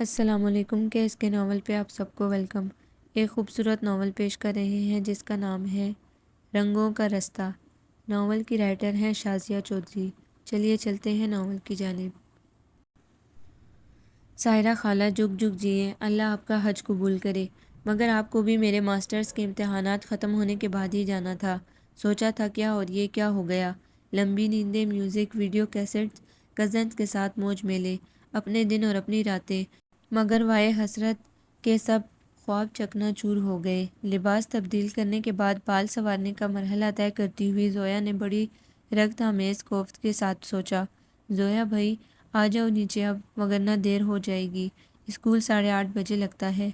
السلام علیکم کیس کے ناول پہ آپ سب کو ویلکم۔ ایک خوبصورت ناول پیش کر رہے ہیں جس کا نام ہے رنگوں کا رستہ۔ ناول کی رائٹر ہیں شازیہ چودھری۔ چلیے چلتے ہیں ناول کی جانب۔ سائرہ خالہ جگ جگ جیے، اللہ آپ کا حج قبول کرے۔ مگر آپ کو بھی میرے ماسٹرز کے امتحانات ختم ہونے کے بعد ہی جانا تھا۔ سوچا تھا کیا اور یہ کیا ہو گیا۔ لمبی نیندیں، میوزک، ویڈیو کیسٹس، کزنز کے ساتھ موج میلے، اپنے دن اور اپنی راتیں، مگر وائے حسرت کے سب خواب چکنا چور ہو گئے۔ لباس تبدیل کرنے کے بعد بال سنوارنے کا مرحلہ طے کرتی ہوئی زویا نے بڑی رغبت آمیز کوفت کے ساتھ سوچا، زویا بھائی آ جاؤ نیچے اب، وگرنہ دیر ہو جائے گی، اسکول 8:30 بجے لگتا ہے۔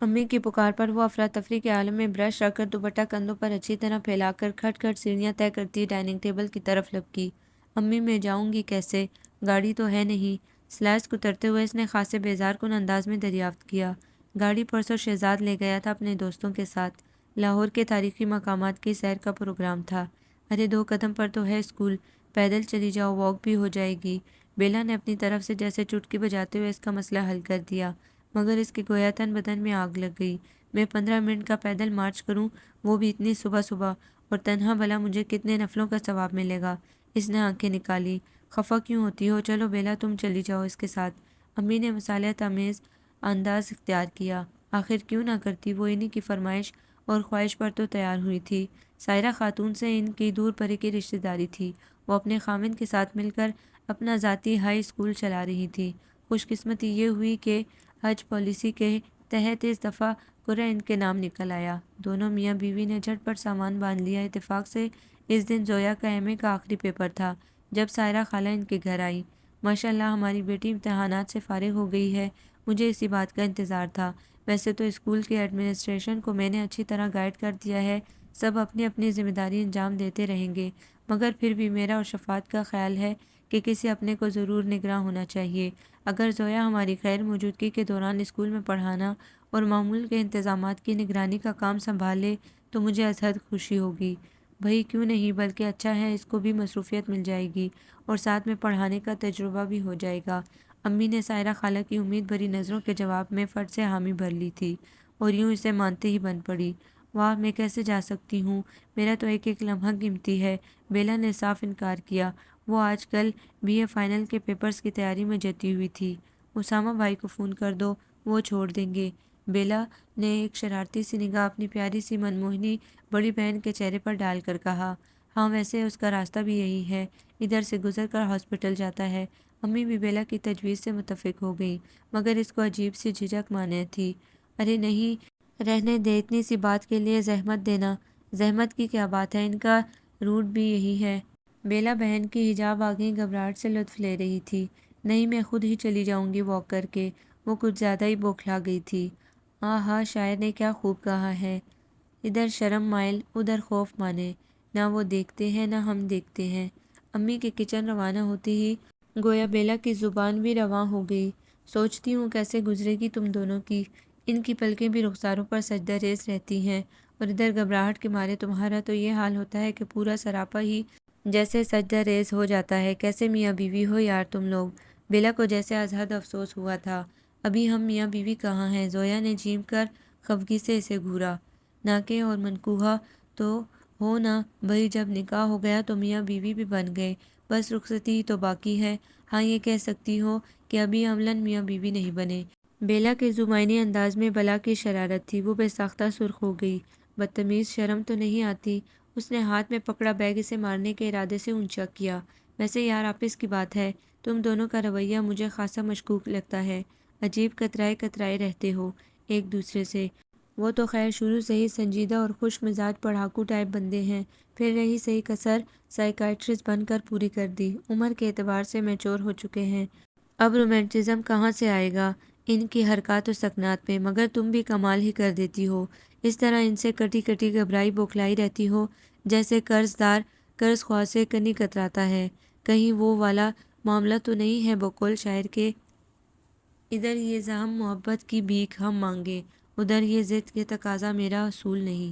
امی کی پکار پر وہ افراتفری کے عالم میں برش رکھ کر دوپٹہ کندھوں پر اچھی طرح پھیلا کر کھٹ کھٹ سیڑھیاں طے کرتی ڈائننگ ٹیبل کی طرف لپکی۔ امی میں جاؤں گی کیسے؟ گاڑی تو ہے نہیں۔ سلائڈز اترتے ہوئے اس نے خاصے بیزار کن انداز میں دریافت کیا۔ گاڑی پرسوں شہزاد لے گیا تھا اپنے دوستوں کے ساتھ۔ لاہور کے تاریخی مقامات کی سیر کا پروگرام تھا۔ ارے 2 قدم پر تو ہے اسکول، پیدل چلی جاؤ، واک بھی ہو جائے گی۔ بیلا نے اپنی طرف سے جیسے چٹکی بجاتے ہوئے اس کا مسئلہ حل کر دیا، مگر اس کے گویا تن بدن میں آگ لگ گئی۔ میں 15 منٹ کا پیدل مارچ کروں، وہ بھی اتنی صبح صبح، اور تنہا، بھلا مجھے کتنے نفلوں کا ثواب ملے گا؟ اس نے آنکھیں نکالی۔ خفا کیوں ہوتی ہو؟ چلو بیلا تم چلی جاؤ اس کے ساتھ۔ امی نے مصالحت آمیز انداز اختیار کیا۔ آخر کیوں نہ کرتی، وہ انہی کی فرمائش اور خواہش پر تو تیار ہوئی تھی۔ سائرہ خاتون سے ان کی دور پرے کی رشتہ داری تھی۔ وہ اپنے خاوند کے ساتھ مل کر اپنا ذاتی ہائی اسکول چلا رہی تھی۔ خوش قسمتی یہ ہوئی کہ حج پالیسی کے تحت اس دفعہ قرعہ ان کے نام نکل آیا۔ دونوں میاں بیوی نے جھٹ پٹ سامان باندھ لیا۔ اتفاق سے اس دن زویا کا ایم اے کا آخری پیپر تھا جب سائرہ خالہ ان کے گھر آئی۔ ماشاءاللہ ہماری بیٹی امتحانات سے فارغ ہو گئی ہے، مجھے اسی بات کا انتظار تھا۔ ویسے تو اسکول کے ایڈمنسٹریشن کو میں نے اچھی طرح گائیڈ کر دیا ہے، سب اپنی اپنی ذمہ داری انجام دیتے رہیں گے، مگر پھر بھی میرا اور شفاعت کا خیال ہے کہ کسی اپنے کو ضرور نگراں ہونا چاہیے۔ اگر زویا ہماری غیر موجودگی کے دوران اسکول میں پڑھانا اور معمول کے انتظامات کی نگرانی کا کام سنبھالے تو مجھے از حد خوشی ہوگی۔ بھئی کیوں نہیں، بلکہ اچھا ہے، اس کو بھی مصروفیت مل جائے گی اور ساتھ میں پڑھانے کا تجربہ بھی ہو جائے گا۔ امی نے سائرہ خالہ کی امید بھری نظروں کے جواب میں فٹ سے حامی بھر لی تھی اور یوں اسے مانتے ہی بن پڑی۔ واہ میں کیسے جا سکتی ہوں، میرا تو ایک ایک لمحہ قیمتی ہے۔ بیلا نے صاف انکار کیا۔ وہ آج کل بی اے فائنل کے پیپرز کی تیاری میں جتی ہوئی تھی۔ اسامہ بھائی کو فون کر دو، وہ چھوڑ دیں گے۔ بیلا نے ایک شرارتی سی نگاہ اپنی پیاری سی منموہنی بڑی بہن کے چہرے پر ڈال کر کہا، ہاں ویسے اس کا راستہ بھی یہی ہے، ادھر سے گزر کر ہاسپٹل جاتا ہے۔ امی بھی بیلا کی تجویز سے متفق ہو گئیں، مگر اس کو عجیب سی جھجک مانے تھی۔ ارے نہیں، رہنے دے، اتنی سی بات کے لیے زحمت دینا۔ زحمت کی کیا بات ہے، ان کا روٹ بھی یہی ہے۔ بیلا بہن کی حجاب آگیں گھبراہٹ سے لطف لے رہی تھی۔ نہیں میں خود ہی چلی جاؤں گی واک کر کے۔ وہ کچھ زیادہ ہی بوکھلا گئی تھی۔ ہاں شاعر نے کیا خوب کہا ہے، ادھر شرم مائل ادھر خوف مانے، نہ وہ دیکھتے ہیں نہ ہم دیکھتے ہیں۔ امی کے کچن روانہ ہوتے ہی گویا بیلا کی زبان بھی رواں ہو گئی۔ سوچتی ہوں کیسے گزرے گی تم دونوں کی، ان کی پلکیں بھی رخساروں پر سجدہ ریز رہتی ہیں، اور ادھر گھبراہٹ کے مارے تمہارا تو یہ حال ہوتا ہے کہ پورا سراپا ہی جیسے سجدہ ریز ہو جاتا ہے۔ کیسے میاں بیوی ہو یار تم لوگ؟ بیلا کو جیسے از حد افسوس ہوا تھا۔ ابھی ہم میاں بیوی کہاں ہیں؟ زویا نے جھیم کر خفگی سے اسے گھورا۔ ناکے اور منکوحہ تو ہو نا بھئی، جب نکاح ہو گیا تو میاں بیوی بھی بن گئے، بس رخصتی ہی تو باقی ہے۔ ہاں یہ کہہ سکتی ہو کہ ابھی عملاً میاں بیوی نہیں بنے۔ بیلا کے زمائنی انداز میں بلا کی شرارت تھی۔ وہ بے ساختہ سرخ ہو گئی۔ بدتمیز، شرم تو نہیں آتی؟ اس نے ہاتھ میں پکڑا بیگ اسے مارنے کے ارادے سے اونچا کیا۔ ویسے یار آپس کی بات ہے، تم دونوں کا رویہ مجھے خاصا مشکوک لگتا ہے، عجیب کترائے کترائے رہتے ہو ایک دوسرے سے۔ وہ تو خیر شروع سے ہی سنجیدہ اور خوش مزاج پڑھاکو ٹائپ بندے ہیں، پھر رہی صحیح کسر سائیکائٹرسٹ بن کر پوری کر دی۔ عمر کے اعتبار سے میچور ہو چکے ہیں، اب رومانٹزم کہاں سے آئے گا ان کی حرکات و سکنات میں؟ مگر تم بھی کمال ہی کر دیتی ہو، اس طرح ان سے کٹی کٹی گھبرائی بوکھلائی رہتی ہو جیسے قرض دار قرض خواہ سے کنی کتراتا ہے۔ کہیں وہ والا معاملہ تو نہیں ہے بقول شاعر کے، ادھر یہ زحم محبت کی بھیک ہم مانگیں، ادھر یہ ضد کے تقاضا میرا اصول نہیں۔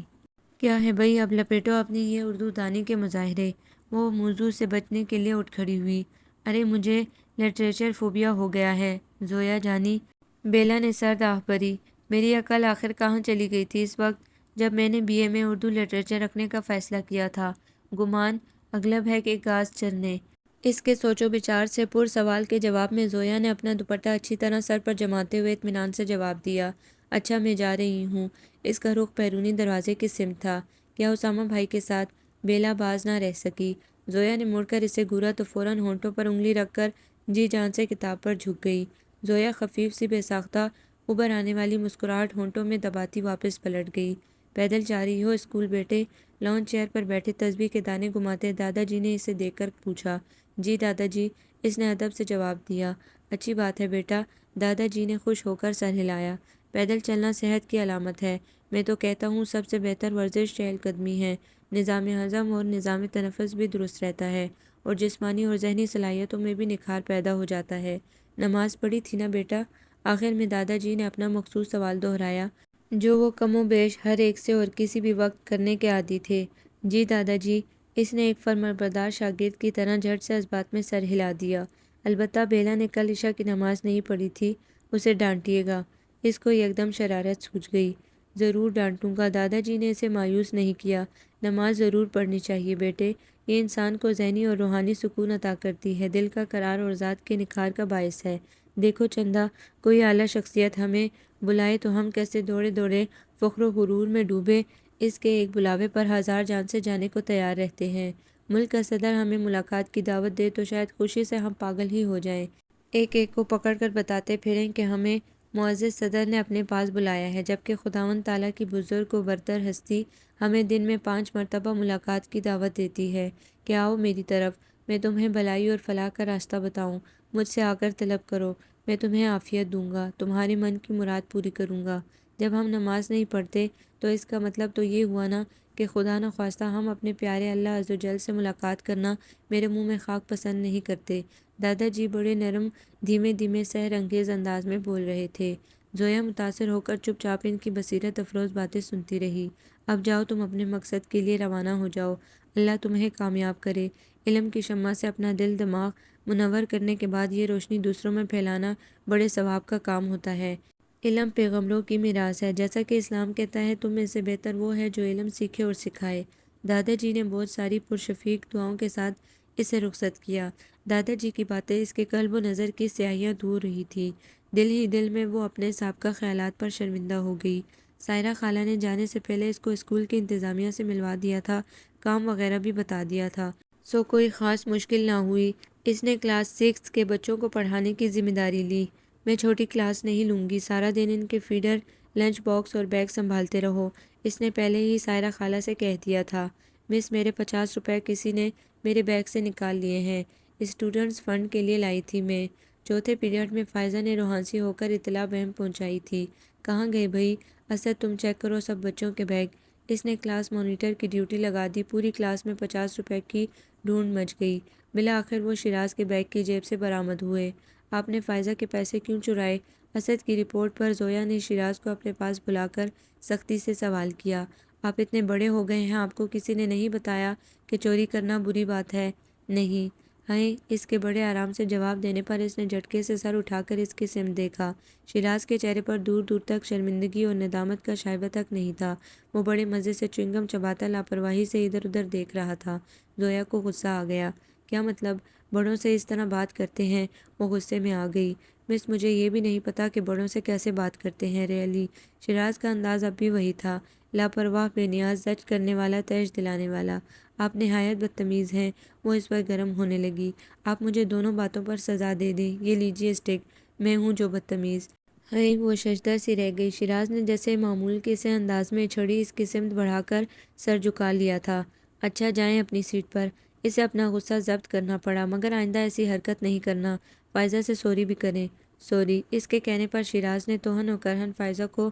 کیا ہے بھئی، اب لپیٹو اپنی یہ اردو دانی کے مظاہرے۔ وہ موضوع سے بچنے کے لیے اٹھ کھڑی ہوئی۔ ارے مجھے لٹریچر فوبیا ہو گیا ہے زویا جانی، بیلا نے سرد آہ بھری۔ میری عقل آخر کہاں چلی گئی تھی اس وقت جب میں نے BA میں اردو لٹریچر رکھنے کا فیصلہ کیا تھا؟ گمان اغلب ہے کہ گاز چرنے۔ اس کے سوچ و بچار سے پر سوال کے جواب میں زویا نے اپنا دوپٹہ اچھی طرح سر پر جماتے ہوئے اطمینان سے جواب دیا، اچھا میں جا رہی ہوں۔ اس کا رخ بیرونی دروازے کی سمت تھا۔ کیا اسامہ بھائی کے ساتھ؟ بیلا باز نہ رہ سکی۔ زویا نے مڑ کر اسے گھورا تو فوراً ہونٹوں پر انگلی رکھ کر جی جان سے کتاب پر جھک گئی۔ زویا خفیف سی بے ساختہ ابھر آنے والی مسکراہٹ ہونٹوں میں دباتی واپس پلٹ گئی۔ پیدل جا رہی ہو اسکول بیٹے؟ لان چیئر پر بیٹھے تسبیح کے دانے گھماتے دادا جی نے اسے دیکھ کر پوچھا۔ جی دادا جی، اس نے ادب سے جواب دیا۔ اچھی بات ہے بیٹا، دادا جی نے خوش ہو کر سر ہلایا۔ پیدل چلنا صحت کی علامت ہے۔ میں تو کہتا ہوں سب سے بہتر ورزش چہل قدمی ہے۔ نظام ہضم اور نظام تنفس بھی درست رہتا ہے اور جسمانی اور ذہنی صلاحیتوں میں بھی نکھار پیدا ہو جاتا ہے۔ نماز پڑھی تھی نا بیٹا؟ آخر میں دادا جی نے اپنا مخصوص سوال دہرایا جو وہ کم و بیش ہر ایک سے اور کسی بھی وقت کرنے کے عادی تھے۔ جی دادا جی، اس نے ایک فرمانبردار شاگرد کی طرح جھٹ سے اس بات میں سر ہلا دیا۔ البتہ بیلا نے کل عشاء کی نماز نہیں پڑھی تھی، اسے ڈانٹیے گا۔ اس کو یکدم شرارت سوجھ گئی۔ ضرور ڈانٹوں گا، دادا جی نے اسے مایوس نہیں کیا۔ نماز ضرور پڑھنی چاہیے بیٹے، یہ انسان کو ذہنی اور روحانی سکون عطا کرتی ہے، دل کا قرار اور ذات کے نکھار کا باعث ہے۔ دیکھو چندا، کوئی اعلیٰ شخصیت ہمیں بلائے تو ہم کیسے دوڑے دوڑے فخر و غرور میں ڈوبے اس کے ایک بلاوے پر ہزار جان سے جانے کو تیار رہتے ہیں۔ ملک کا صدر ہمیں ملاقات کی دعوت دے تو شاید خوشی سے ہم پاگل ہی ہو جائیں، ایک ایک کو پکڑ کر بتاتے پھریں کہ ہمیں معزز صدر نے اپنے پاس بلایا ہے، جبکہ خداوند تعالیٰ کی بزرگ و برتر ہستی ہمیں دن میں 5 مرتبہ ملاقات کی دعوت دیتی ہے کہ آؤ میری طرف، میں تمہیں بھلائی اور فلاح کا راستہ بتاؤں، مجھ سے آ کر طلب کرو، میں تمہیں عافیت دوں گا، تمہارے من کی مراد پوری کروں گا۔ جب ہم نماز نہیں پڑھتے تو اس کا مطلب تو یہ ہوا نا کہ خدا نخواستہ ہم اپنے پیارے اللہ عز و جل سے ملاقات کرنا میرے منہ میں خاک پسند نہیں کرتے۔ دادا جی بڑے نرم دھیمے دھیمے سحر انگیز انداز میں بول رہے تھے۔ زویا متاثر ہو کر چپ چاپ ان کی بصیرت افروز باتیں سنتی رہی۔ اب جاؤ تم اپنے مقصد کے لیے روانہ ہو جاؤ، اللہ تمہیں کامیاب کرے۔ علم کی شمع سے اپنا دل دماغ منور کرنے کے بعد یہ روشنی دوسروں میں پھیلانا بڑے ثواب کا کام ہوتا ہے۔ علم پیغمبروں کی میراث ہے، جیسا کہ اسلام کہتا ہے تم میں سے بہتر وہ ہے جو علم سیکھے اور سکھائے۔ دادا جی نے بہت ساری پرشفیق دعاؤں کے ساتھ اسے رخصت کیا۔ دادا جی کی باتیں اس کے قلب و نظر کی سیاہیاں دور رہی تھی۔ دل ہی دل میں وہ اپنے سابقہ خیالات پر شرمندہ ہو گئی۔ سائرہ خالہ نے جانے سے پہلے اس کو اسکول کی انتظامیہ سے ملوا دیا تھا، کام وغیرہ بھی بتا دیا تھا، سو کوئی خاص مشکل نہ ہوئی۔ اس نے کلاس 6 کے بچوں کو پڑھانے کی ذمہ داری لی۔ میں چھوٹی کلاس نہیں لوں گی، سارا دن ان کے فیڈر، لنچ باکس اور بیگ سنبھالتے رہو، اس نے پہلے ہی سائرہ خالہ سے کہہ دیا تھا۔ مس، میرے 50 روپے کسی نے میرے بیگ سے نکال لیے ہیں، اسٹوڈنٹس فنڈ کے لیے لائی تھی میں۔ چوتھے پیریڈ میں فائزہ نے روحانسی ہو کر اطلاع بہم پہنچائی تھی۔ کہاں گئے بھائی؟ اسد تم چیک کرو سب بچوں کے بیگ۔ اس نے کلاس مانیٹر کی ڈیوٹی لگا دی۔ پوری کلاس میں 50 روپے کی ڈھونڈ مچ گئی۔ بالآخر وہ شیراز کے بیگ کی جیب سے برآمد ہوئے۔ آپ نے فائزہ کے پیسے کیوں چرائے؟ اسد کی رپورٹ پر زویا نے شیراز کو اپنے پاس بلا کر سختی سے سوال کیا۔ آپ اتنے بڑے ہو گئے ہیں، آپ کو کسی نے نہیں بتایا کہ چوری کرنا بری بات ہے؟ نہیں۔ ہیں، اس کے بڑے آرام سے جواب دینے پر اس نے جھٹکے سے سر اٹھا کر اس کی سمت دیکھا۔ شیراز کے چہرے پر دور دور تک شرمندگی اور ندامت کا شائبہ تک نہیں تھا، وہ بڑے مزے سے چوئنگم چباتا لاپرواہی سے ادھر ادھر دیکھ رہا تھا۔ زویا کو غصہ آ گیا۔ کیا مطلب؟ بڑوں سے اس طرح بات کرتے ہیں؟ وہ غصے میں آ گئی۔ مس، مجھے یہ بھی نہیں پتا کہ بڑوں سے کیسے بات کرتے ہیں ریئلی۔ شیراز کا انداز اب بھی وہی تھا، لاپرواہ، بے نیاز، زجر کرنے والا، تیش دلانے والا۔ آپ نہایت بدتمیز ہیں۔ وہ اس پر گرم ہونے لگی۔ آپ مجھے دونوں باتوں پر سزا دے دیں، یہ لیجیے اسٹک، میں ہوں جو بدتمیز ہے۔ وہ ششدر سی رہ گئی۔ شیراز نے جیسے معمول کے سے انداز میں چھڑی اس کی سمت بڑھا کر سر جھکا لیا تھا۔ اچھا جائیں اپنی سیٹ پر۔ اسے اپنا غصہ ضبط کرنا پڑا، مگر آئندہ ایسی حرکت نہیں کرنا۔ فائزہ سے سوری بھی کریں۔ سوری؟ اس کے کہنے پر شیراز نے توہن و کرہن فائزہ کو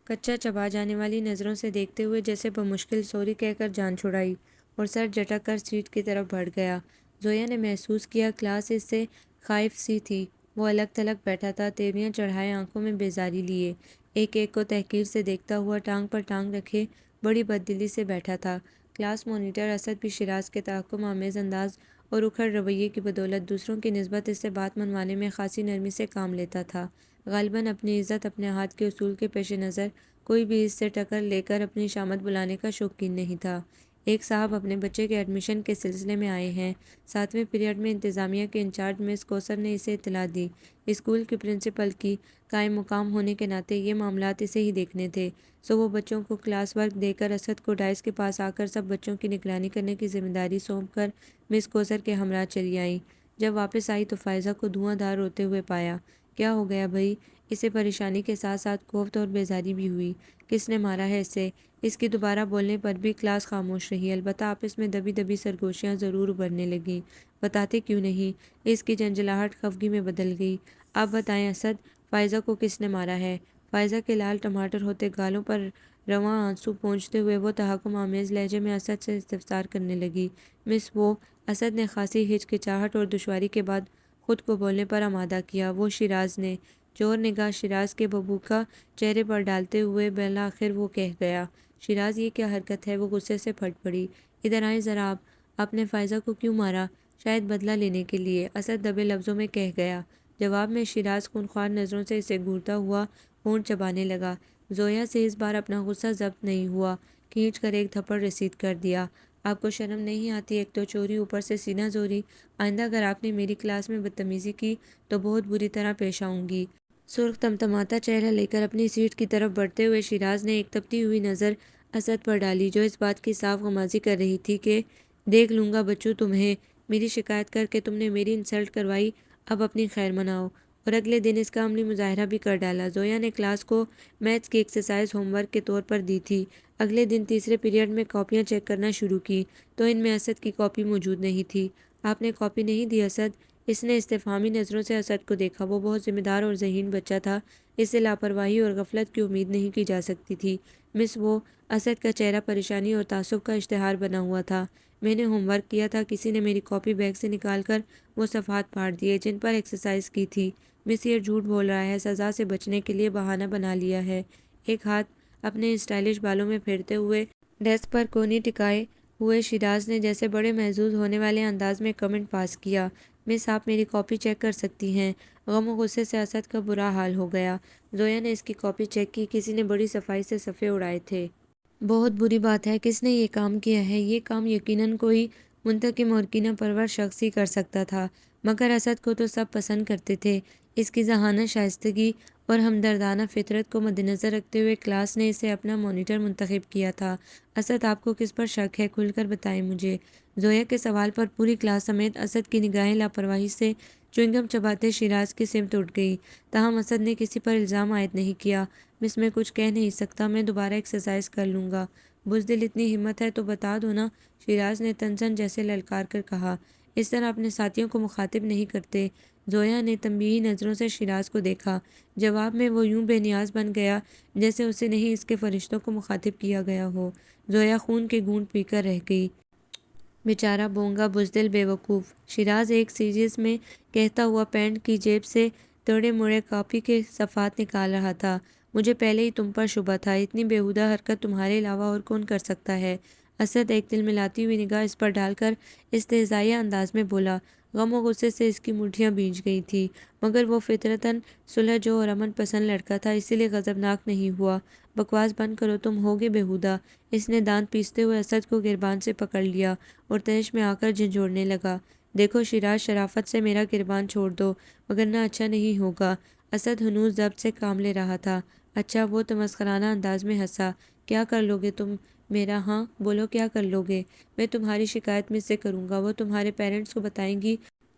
کچا چبا جانے والی نظروں سے دیکھتے ہوئے جیسے بمشکل سوری کہہ کر جان چھڑائی اور سر جھٹک کر سیٹ کی طرف بڑھ گیا۔ زویا نے محسوس کیا کلاس اس سے خائف سی تھی۔ وہ الگ تھلگ بیٹھا تھا، تیوریاں چڑھائے، آنکھوں میں بیزاری لیے، ایک ایک کو تحقیر سے دیکھتا ہوا ٹانگ پر ٹانگ رکھے بڑی بددلی سے بیٹھا تھا۔ کلاس مانیٹر اسد بھی شیراز کے تحکم آمیز انداز اور اکھڑ رویے کی بدولت دوسروں کی نسبت اس سے بات منوانے میں خاصی نرمی سے کام لیتا تھا۔ غالباً اپنی عزت اپنے ہاتھ کے اصول کے پیش نظر کوئی بھی اس سے ٹکر لے کر اپنی شامت بلانے کا شوقین نہیں تھا۔ ایک صاحب اپنے بچے کے ایڈمیشن کے سلسلے میں آئے ہیں۔ 7ویں پیریڈ میں انتظامیہ کے انچارج مس کوثر نے اسے اطلاع دی۔ اسکول کی پرنسپل کی قائم مقام ہونے کے ناطے یہ معاملات اسے ہی دیکھنے تھے، سو وہ بچوں کو کلاس ورک دے کر اسد کو ڈائس کے پاس آ کر سب بچوں کی نگرانی کرنے کی ذمہ داری سونپ کر مس کوثر کے ہمراہ چلی آئیں۔ جب واپس آئی تو فائزہ کو دھواں دھار روتے ہوئے پایا۔ کیا ہو گیا بھائی؟ اسے پریشانی کے ساتھ ساتھ کوفت اور بیزاری بھی ہوئی۔ کس نے مارا ہے اسے؟ اس کی دوبارہ بولنے پر بھی کلاس خاموش رہی، البتہ آپس میں دبی دبی سرگوشیاں ضرور ابھرنے لگیں۔ بتاتے کیوں نہیں؟ اس کی جھنجھلاہٹ خفگی میں بدل گئی۔ آپ بتائیں اسد، فائزہ کو کس نے مارا ہے؟ فائزہ کے لال ٹماٹر ہوتے گالوں پر رواں آنسو پونچھتے ہوئے وہ تحکم آمیز لہجے میں اسد سے استفسار کرنے لگی۔ مس وہ، اسد نے خاصی ہچکچاہٹ اور دشواری کے بعد خود کو بولنے پر آمادہ کیا، وہ شیراز نے۔ چور نگاہ شیراز کے ببوکا چہرے پر ڈالتے ہوئے بالآخر وہ کہہ گیا۔ شیراز یہ کیا حرکت ہے؟ وہ غصے سے پھٹ پڑی۔ ادھر آئیں ذرا آپ نے فائزہ کو کیوں مارا؟ شاید بدلہ لینے کے لیے، اسد دبے لفظوں میں کہہ گیا۔ جواب میں شیراز خونخوار نظروں سے اسے گھورتا ہوا ہونٹ چبانے لگا۔ زویا سے اس بار اپنا غصہ ضبط نہیں ہوا، کھینچ کر ایک تھپڑ رسید کر دیا۔ آپ کو شرم نہیں آتی؟ ایک تو چوری، اوپر سے سینہ زوری۔ آئندہ اگر آپ نے میری کلاس میں بدتمیزی کی تو بہت بری طرح پیش آؤں گی۔ سرخ تمتماتا چہرہ لے کر اپنی سیٹ کی طرف بڑھتے ہوئے شیراز نے ایک تپتی ہوئی نظر اسد پر ڈالی، جو اس بات کی صاف غمازی کر رہی تھی کہ دیکھ لوں گا بچوں تمہیں، میری شکایت کر کے تم نے میری انسلٹ کروائی، اب اپنی خیر مناؤ۔ اور اگلے دن اس کا عملی مظاہرہ بھی کر ڈالا۔ زویا نے کلاس کو میتھس کی ایکسرسائز ہوم ورک کے طور پر دی تھی۔ اگلے دن تیسرے پیریڈ میں کاپیاں چیک کرنا شروع کی تو ان میں اسد کی کاپی موجود نہیں تھی۔ آپ نے کاپی نہیں دی اسد؟ اس نے استفہامی نظروں سے اسد کو دیکھا۔ وہ بہت ذمہ دار اور ذہین بچہ تھا، اس سے لاپرواہی اور غفلت کی امید نہیں کی جا سکتی تھی۔ مس وہ، اسد کا چہرہ پریشانی اور تعصب کا اشتہار بنا ہوا تھا۔ میں نے ہوم ورک کیا تھا، کسی نے میری کاپی بیگ سے نکال کر وہ صفحات پھاڑ دیے جن پر ایکسرسائز کی تھی۔ مس یہ جھوٹ بول رہا ہے، سزا سے بچنے کے لیے بہانہ بنا لیا ہے۔ ایک ہاتھ اپنے اسٹائلش بالوں میں پھیرتے ہوئے ڈیسک پر کونی ٹکائے ہوئے شیراز نے جیسے بڑے محظوظ ہونے والے انداز میں کمنٹ پاس کیا۔ مس آپ میری کاپی چیک کر سکتی ہیں۔ غم و غصے سے اسد کا برا حال ہو گیا۔ زویا نے اس کی کاپی چیک کی، کسی نے بڑی صفائی سے صفحے اڑائے تھے۔ بہت بری بات ہے، کس نے یہ کام کیا ہے؟ یہ کام یقیناً کوئی منتقم اور کینہ پرور شخص ہی کر سکتا تھا، مگر اسد کو تو سب پسند کرتے تھے۔ اس کی ذہانت شائستگی اور ہمدردانہ فطرت کو مدنظر رکھتے ہوئے کلاس نے اسے اپنا مانیٹر منتخب کیا تھا۔ اسد آپ کو کس پر شک ہے؟ کھل کر بتائیں مجھے۔ زویا کے سوال پر پوری کلاس سمیت اسد کی نگاہیں لاپرواہی سے چوئنگم چباتے شیراز کی سمت اٹھ گئی، تاہم اسد نے کسی پر الزام عائد نہیں کیا۔ مس میں کچھ کہہ نہیں سکتا، میں دوبارہ ایکسرسائز کر لوں گا۔ بزدل اتنی ہمت ہے تو بتا دو نا، شیراز نے تنزن جیسے للکار کر کہا۔ اس طرح اپنے ساتھیوں کو مخاطب نہیں کرتے۔ زویا نے تنبیہی نظروں سے شیراز کو دیکھا۔ جواب میں وہ یوں بے نیاز بن گیا جیسے اسے نہیں اس کے فرشتوں کو مخاطب کیا گیا ہو۔ زویا خون کے گھونٹ پی کر رہ گئی۔ بیچارہ بونگا، بزدل، بے وقوف۔ شیراز ایک سیریز میں کہتا ہوا پینٹ کی جیب سے توڑے موڑے کاپی کے صفحات نکال رہا تھا۔ مجھے پہلے ہی تم پر شبہ تھا، اتنی بیہودہ حرکت تمہارے علاوہ اور کون کر سکتا ہے؟ اسد ایک دل ملاتی ہوئی نگاہ اس پر ڈال کر استہزائیہ انداز میں بولا۔ غم و غصے سے اس کی مٹھیاں بھیج گئی تھیں، مگر وہ فطرتاً صلح جو اور امن پسند لڑکا تھا، اسی لیے غضبناک نہیں ہوا۔ بکواس بند کرو، تم ہوگے بیہودہ۔ اس نے دانت پیستے ہوئے اسد کو گربان سے پکڑ لیا اور تہش میں آ کر جھنجھوڑنے لگا۔ دیکھو شیراز، شرافت سے میرا گربان چھوڑ دو، وگرنہ اچھا نہیں ہوگا۔ اسد ہنوز ضبط سے کام لے رہا تھا۔ اچھا، وہ تمسخرانہ انداز میں ہنسا۔ کیا کر لو گے تم میرا؟ ہاں بولو، کیا کر لو گے؟ میں تمہاری شکایت مجھ سے کروں گا، وہ تمہارے پیرنٹس کو بتائیں گی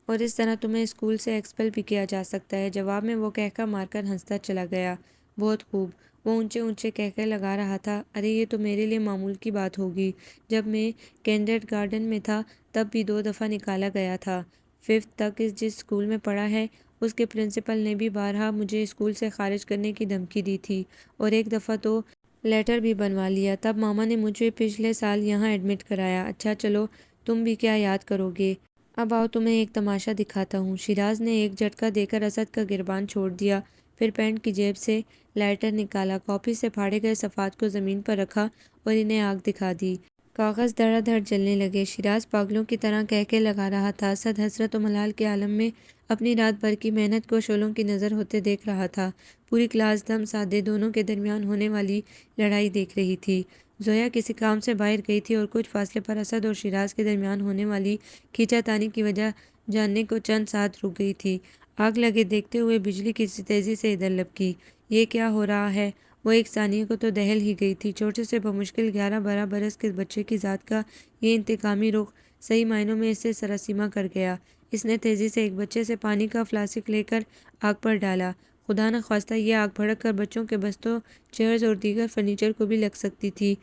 اور اس طرح تمہیں اسکول سے ایکسپل بھی کیا جا سکتا ہے۔ جواب میں وہ کہکا مار کر ہنستا چلا گیا۔ بہت خوب، وہ اونچے اونچے کہکے لگا رہا تھا۔ ارے یہ تو میرے لیے معمول کی بات ہوگی، جب میں کینڈیڈ گارڈن میں تھا تب بھی 2 دفعہ نکالا گیا تھا۔ 5th تک جس اسکول میں پڑھا ہے اس کے پرنسپل نے بھی بارہا مجھے اسکول سے خارج کرنے کی دھمکی دی تھی، اور ایک دفعہ تو لیٹر بھی بنوا لیا، تب ماما نے مجھے پچھلے سال یہاں ایڈمٹ کرایا۔ اچھا چلو، تم بھی کیا یاد کرو گے؟ اب آؤ تمہیں ایک تماشا دکھاتا ہوں۔ شیراز نے ایک جھٹکا دے کر اسد کا گربان چھوڑ دیا، پھر پینٹ کی جیب سے لائٹر نکالا، کاپی سے پھاڑے گئے صفحات کو زمین پر رکھا اور انہیں آگ دکھا دی۔ کاغذ دھڑا دھڑ جلنے لگے۔ شیراز پاگلوں کی طرح کہکے لگا رہا تھا۔ اسد حسرت و ملال کے عالم میں اپنی رات بھر کی محنت کو شعلوں کی نظر ہوتے دیکھ رہا تھا۔ پوری کلاس دم سادے دونوں کے درمیان ہونے والی لڑائی دیکھ رہی تھی۔ زویا کسی کام سے باہر گئی تھی اور کچھ فاصلے پر اسد اور شیراز کے درمیان ہونے والی کھینچا تانی کی وجہ جاننے کو چند ساتھ رک گئی تھی۔ آگ لگے دیکھتے ہوئے بجلی کسی تیزی سے ادھر لپکی۔ یہ کیا ہو رہا ہے؟ وہ ایک ثانیے کو تو دہل ہی گئی تھی۔ چھوٹے سے بمشکل 11-12 برس کے بچے کی ذات کا یہ انتقامی رخ صحیح معنوں میں اسے سراسیمہ کر گیا۔ اس نے تیزی سے ایک بچے سے پانی کا فلاسک لے کر آگ پر ڈالا۔ خدا نخواستہ یہ آگ بھڑک کر بچوں کے بستوں، چیئرز اور دیگر فرنیچر کو بھی لگ سکتی تھی۔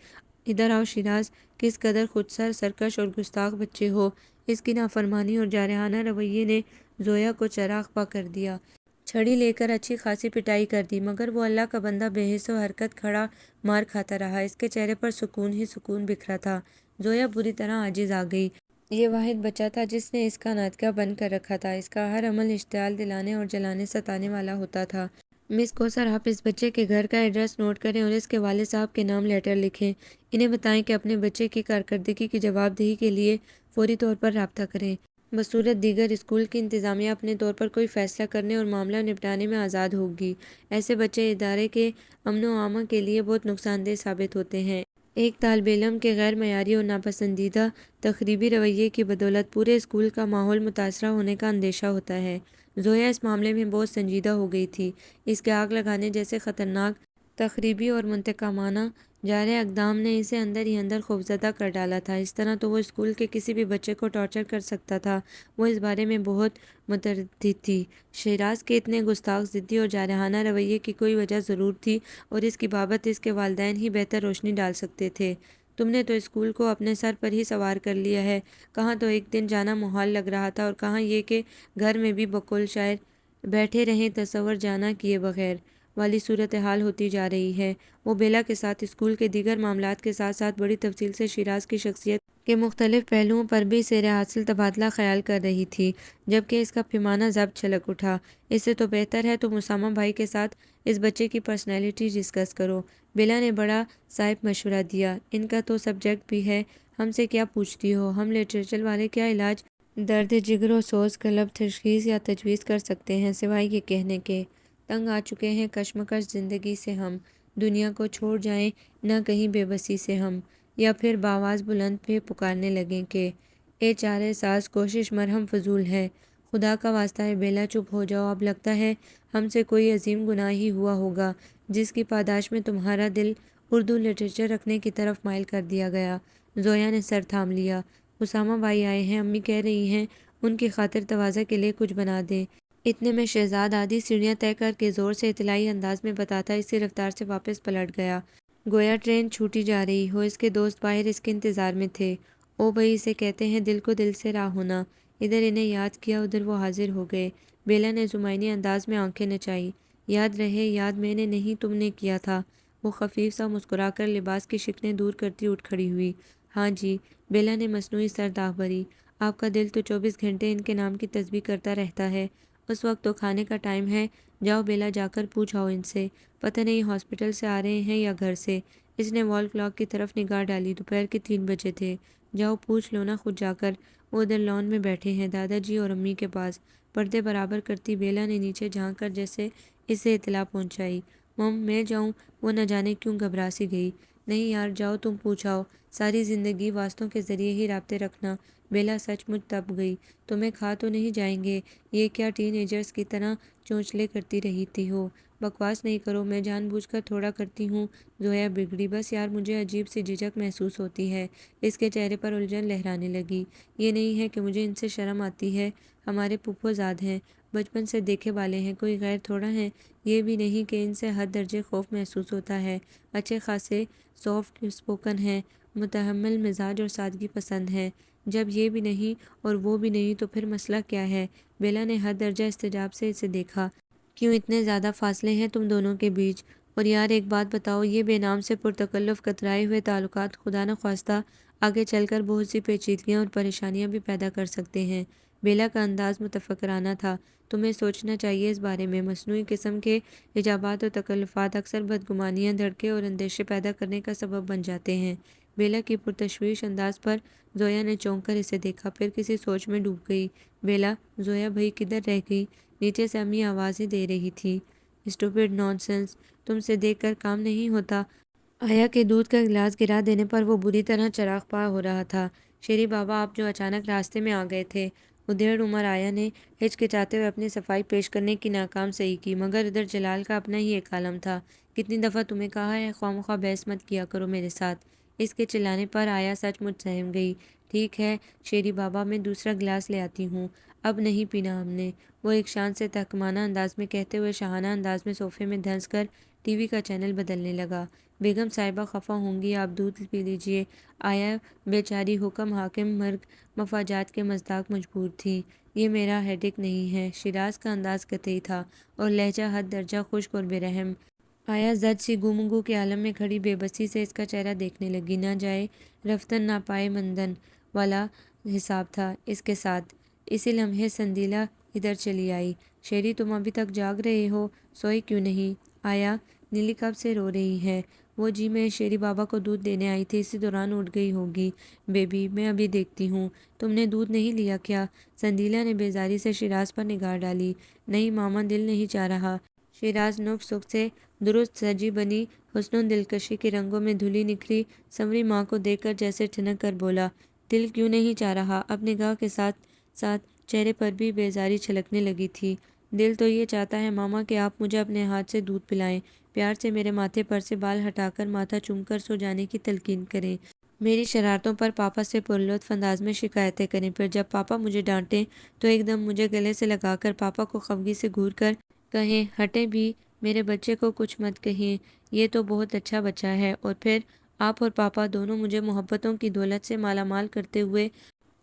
ادھر آؤ شیراز، کس قدر خودسر، سرکش اور گستاخ بچے ہو۔ اس کی نافرمانی اور جارحانہ رویے نے زویا کو چراغ پا کر دیا۔ چھڑی لے کر اچھی خاصی پٹائی کر دی، مگر وہ اللہ کا بندہ بے حس و حرکت کھڑا مار کھاتا رہا۔ اس کے چہرے پر سکون ہی سکون بکھرا تھا۔ زویا بری طرح عاجز آ گئی۔ یہ واحد بچہ تھا جس نے اس کا ناطقہ بند کر رکھا تھا۔ اس کا ہر عمل اشتعال دلانے اور جلانے ستانے والا ہوتا تھا۔ مس کوثر، آپ اس بچے کے گھر کا ایڈریس نوٹ کریں اور اس کے والد صاحب کے نام لیٹر لکھیں۔ انہیں بتائیں کہ اپنے بچے کی کارکردگی کی جواب دہی کے لیے فوری طور پر رابطہ کریں۔ بصورت دیگر اسکول کی انتظامیہ اپنے طور پر کوئی فیصلہ کرنے اور معاملہ نپٹانے میں آزاد ہوگی۔ ایسے بچے ادارے کے امن و امان کے لیے بہت نقصان دہ ثابت ہوتے ہیں۔ ایک طالب علم کے غیر معیاری اور ناپسندیدہ تخریبی رویے کی بدولت پورے اسکول کا ماحول متاثرہ ہونے کا اندیشہ ہوتا ہے۔ زویا اس معاملے میں بہت سنجیدہ ہو گئی تھی۔ اس کے آگ لگانے جیسے خطرناک، تخریبی اور منتقمانہ جارح اقدام نے اسے اندر ہی اندر خوفزدہ کر ڈالا تھا۔ اس طرح تو وہ اسکول کے کسی بھی بچے کو ٹارچر کر سکتا تھا۔ وہ اس بارے میں بہت متردد تھی۔ شیراز کے اتنے گستاخ، ضدی اور جارحانہ رویے کی کوئی وجہ ضرور تھی اور اس کی بابت اس کے والدین ہی بہتر روشنی ڈال سکتے تھے۔ تم نے تو اسکول کو اپنے سر پر ہی سوار کر لیا ہے۔ کہاں تو ایک دن جانا محال لگ رہا تھا اور کہاں یہ کہ گھر میں بھی بقول شاعر بیٹھے رہیں تصور جانا کیے بغیر والی صورتحال ہوتی جا رہی ہے۔ وہ بیلا کے ساتھ اسکول کے دیگر معاملات کے ساتھ ساتھ بڑی تفصیل سے شیراز کی شخصیت کے مختلف پہلوؤں پر بھی زیر حاصل تبادلہ خیال کر رہی تھی، جبکہ اس کا پیمانہ ضبط چھلک اٹھا۔ اس سے تو بہتر ہے تم اسامہ بھائی کے ساتھ اس بچے کی پرسنالٹی ڈسکس کرو۔ بیلا نے بڑا صائب مشورہ دیا۔ ان کا تو سبجیکٹ بھی ہے، ہم سے کیا پوچھتی ہو؟ ہم لٹریچر والے کیا علاج درد جگر و سوز قلب تشخیص یا تجویز کر سکتے ہیں سوائے یہ کہنے کے تنگ آ چکے ہیں کشمکش زندگی سے ہم، دنیا کو چھوڑ جائیں نہ کہیں بے بسی سے ہم، یا پھر بآواز بلند پہ پکارنے لگیں کہ اے چارہ ساز کوشش مرہم فضول ہے، خدا کا واسطہ ہے بیلا چپ ہو جاؤ، اب لگتا ہے ہم سے کوئی عظیم گناہ ہی ہوا ہوگا جس کی پاداش میں تمہارا دل اردو لٹریچر رکھنے کی طرف مائل کر دیا گیا۔ زویا نے سر تھام لیا۔ اسامہ بھائی آئے ہیں، امی کہہ رہی ہیں ان کی خاطر تواضع کے لیے کچھ بنا دیں۔ اتنے میں شہزاد آدھی سیڑھیاں طے کر کے زور سے اطلاعی انداز میں بتاتا اسی رفتار سے واپس پلٹ گیا گویا ٹرین چھوٹی جا رہی ہو۔ اس کے دوست باہر اس کے انتظار میں تھے۔ او بھائی، اسے کہتے ہیں دل کو دل سے راہ ہونا۔ ادھر انہیں یاد کیا، ادھر وہ حاضر ہو گئے۔ بیلا نے زمائنی انداز میں آنکھیں نچائی۔ یاد رہے، یاد میں نے نہیں تم نے کیا تھا۔ وہ خفیف سا مسکرا کر لباس کی شکنیں دور کرتی اٹھ کھڑی ہوئی۔ ہاں جی، بیلا نے مصنوعی سر داغ بھری۔ آپ کا دل تو 24 گھنٹے ان کے نام کی تسبیح کرتا رہتا ہے۔ اس وقت تو کھانے کا ٹائم ہے، جاؤ بیلا جا کر پوچھ آؤ ان سے، پتہ نہیں ہاسپٹل سے آ رہے ہیں یا گھر سے۔ اس نے وال کلاک کی طرف نگاہ ڈالی۔ دوپہر کے 3 بجے تھے۔ جاؤ پوچھ لو نا خود جا کر، وہ ادھر لان میں بیٹھے ہیں دادا جی اور امی کے پاس۔ پردے برابر کرتی بیلا نے نیچے جھانک کر جیسے اسے اطلاع پہنچائی۔ مم میں جاؤں؟ وہ نہ جانے کیوں گھبرا سی گئی۔ نہیں یار، جاؤ تم پوچھ آؤ، ساری زندگی واسطوں کے ذریعے ہی رابطے رکھنا۔ بیلا سچ مچ تپ گئی۔ تمہیں کھا تو نہیں جائیں گے؟ یہ کیا ٹین ایجرز کی طرح چونچلے کرتی رہتی ہو؟ بکواس نہیں کرو، میں جان بوجھ کر تھوڑا کرتی ہوں۔ زویا بگڑی۔ بس یار، مجھے عجیب سی جھجک محسوس ہوتی ہے۔ اس کے چہرے پر الجھن لہرانے لگی۔ یہ نہیں ہے کہ مجھے ان سے شرم آتی ہے، ہمارے پھپھو زاد ہیں، بچپن سے دیکھے والے ہیں، کوئی غیر تھوڑا ہیں۔ یہ بھی نہیں کہ ان سے حد درجے خوف محسوس ہوتا ہے، اچھے خاصے سافٹ اسپوکن ہیں، متحمل مزاج اور سادگی پسند ہیں۔ جب یہ بھی نہیں اور وہ بھی نہیں تو پھر مسئلہ کیا ہے؟ بیلا نے حد درجہ استجاب سے اسے دیکھا۔ کیوں اتنے زیادہ فاصلے ہیں تم دونوں کے بیچ؟ اور یار ایک بات بتاؤ، یہ بے نام سے پرتکلف کترائے ہوئے تعلقات خدا نخواستہ آگے چل کر بہت سی پیچیدگیاں اور پریشانیاں بھی پیدا کر سکتے ہیں۔ بیلا کا انداز متفکرانہ تھا۔ تمہیں سوچنا چاہیے اس بارے میں۔ مصنوعی قسم کے حجابات اور تکلفات اکثر بدگمانیاں، دھڑکے اور اندیشے پیدا کرنے کا سبب بن جاتے ہیں۔ بیلا کی پرتشویش انداز پر زویا نے چونک کر اسے دیکھا، پھر کسی سوچ میں ڈوب گئی۔ بیلا، زویا بھائی کدھر رہ گئی؟ نیچے سے امی آوازیں دے رہی تھی۔ اسٹوپڈ نان سینس، تم سے دیکھ کر کام نہیں ہوتا؟ آیا کے دودھ کا گلاس گرا دینے پر وہ بری طرح چراغ پا ہو رہا تھا۔ شیری بابا، آپ جو اچانک راستے میں آ گئے تھے۔ ادھیڑ عمر آیا نے ہچکچاتے ہوئے اپنی صفائی پیش کرنے کی ناکام صحیح کی، مگر ادھر جلال کا اپنا ہی ایک عالم تھا۔ کتنی دفعہ تمہیں کہا ہے خواہ مخواہ بحث مت کیا کرو میرے ساتھ۔ اس کے چلانے پر آیا سچ مچ سہم گئی۔ ٹھیک ہے شیری بابا، میں دوسرا گلاس لے آتی ہوں، اب نہیں پینا ہم نے، وہ ایک شان سے تحکمانہ انداز میں کہتے ہوئے شاہانہ انداز میں صوفے میں دھنس کر ٹی وی کا چینل بدلنے لگا۔ بیگم صاحبہ خفا ہوں گی، آپ دودھ پی لیجیے۔ آیا بیچاری حکم حاکم مرگ مفاجات کے مصداق مجبور تھی۔ یہ میرا ہیڈیک نہیں ہے۔ شیراز کا انداز قطعی تھا اور لہجہ حد درجہ خشک اور بے رحم۔ آیا زج سی گو کے عالم میں کھڑی بے بسی سے اس کا چہرہ دیکھنے لگی۔ نہ جائے رفتن نہ پائے مندن والا حساب تھا اس کے ساتھ۔ اسی لمحے سندیلا ادھر چلی آئی۔ شیری، تم ابھی تک جاگ رہے ہو، سوئی کیوں نہیں؟ آیا، نیلی کب سے رو رہی ہے؟ وہ جی میں شیری بابا کو دودھ دینے آئی تھی، اسی دوران اٹھ گئی ہوگی۔ بیبی، میں ابھی دیکھتی ہوں۔ تم نے دودھ نہیں لیا کیا؟ سندیلا نے بیزاری سے شیراز پر نگاہ ڈالی۔ نہیں ماما، دل نہیں چاہ رہا۔ شیراز نک سک سے درست سجی بنی حسن و دلکشی کے رنگوں میں دھلی نکھری سنوری ماں کو دیکھ کر جیسے ٹھنک کر بولا، دل کیوں نہیں چاہ رہا؟ اب نگاہ کے ساتھ ساتھ چہرے پر بھی بیزاری چھلکنے لگی تھی۔ دل تو یہ چاہتا ہے ماما کہ آپ مجھے اپنے ہاتھ سے دودھ پلائیں، پیار سے میرے ماتھے پر سے بال ہٹا کر ماتھا چوم کر سو جانے کی تلقین کریں، میری شرارتوں پر پاپا سے پرلطف انداز میں شکایتیں کریں، پھر جب پاپا مجھے ڈانٹیں تو ایک دم مجھے گلے سے لگا کر پاپا کو خفگی سے گھور کر کہیں، ہٹیں بھی، میرے بچے کو کچھ مت کہیں، یہ تو بہت اچھا بچہ ہے، اور پھر آپ اور پاپا دونوں مجھے محبتوں کی دولت سے مالا مال کرتے ہوئے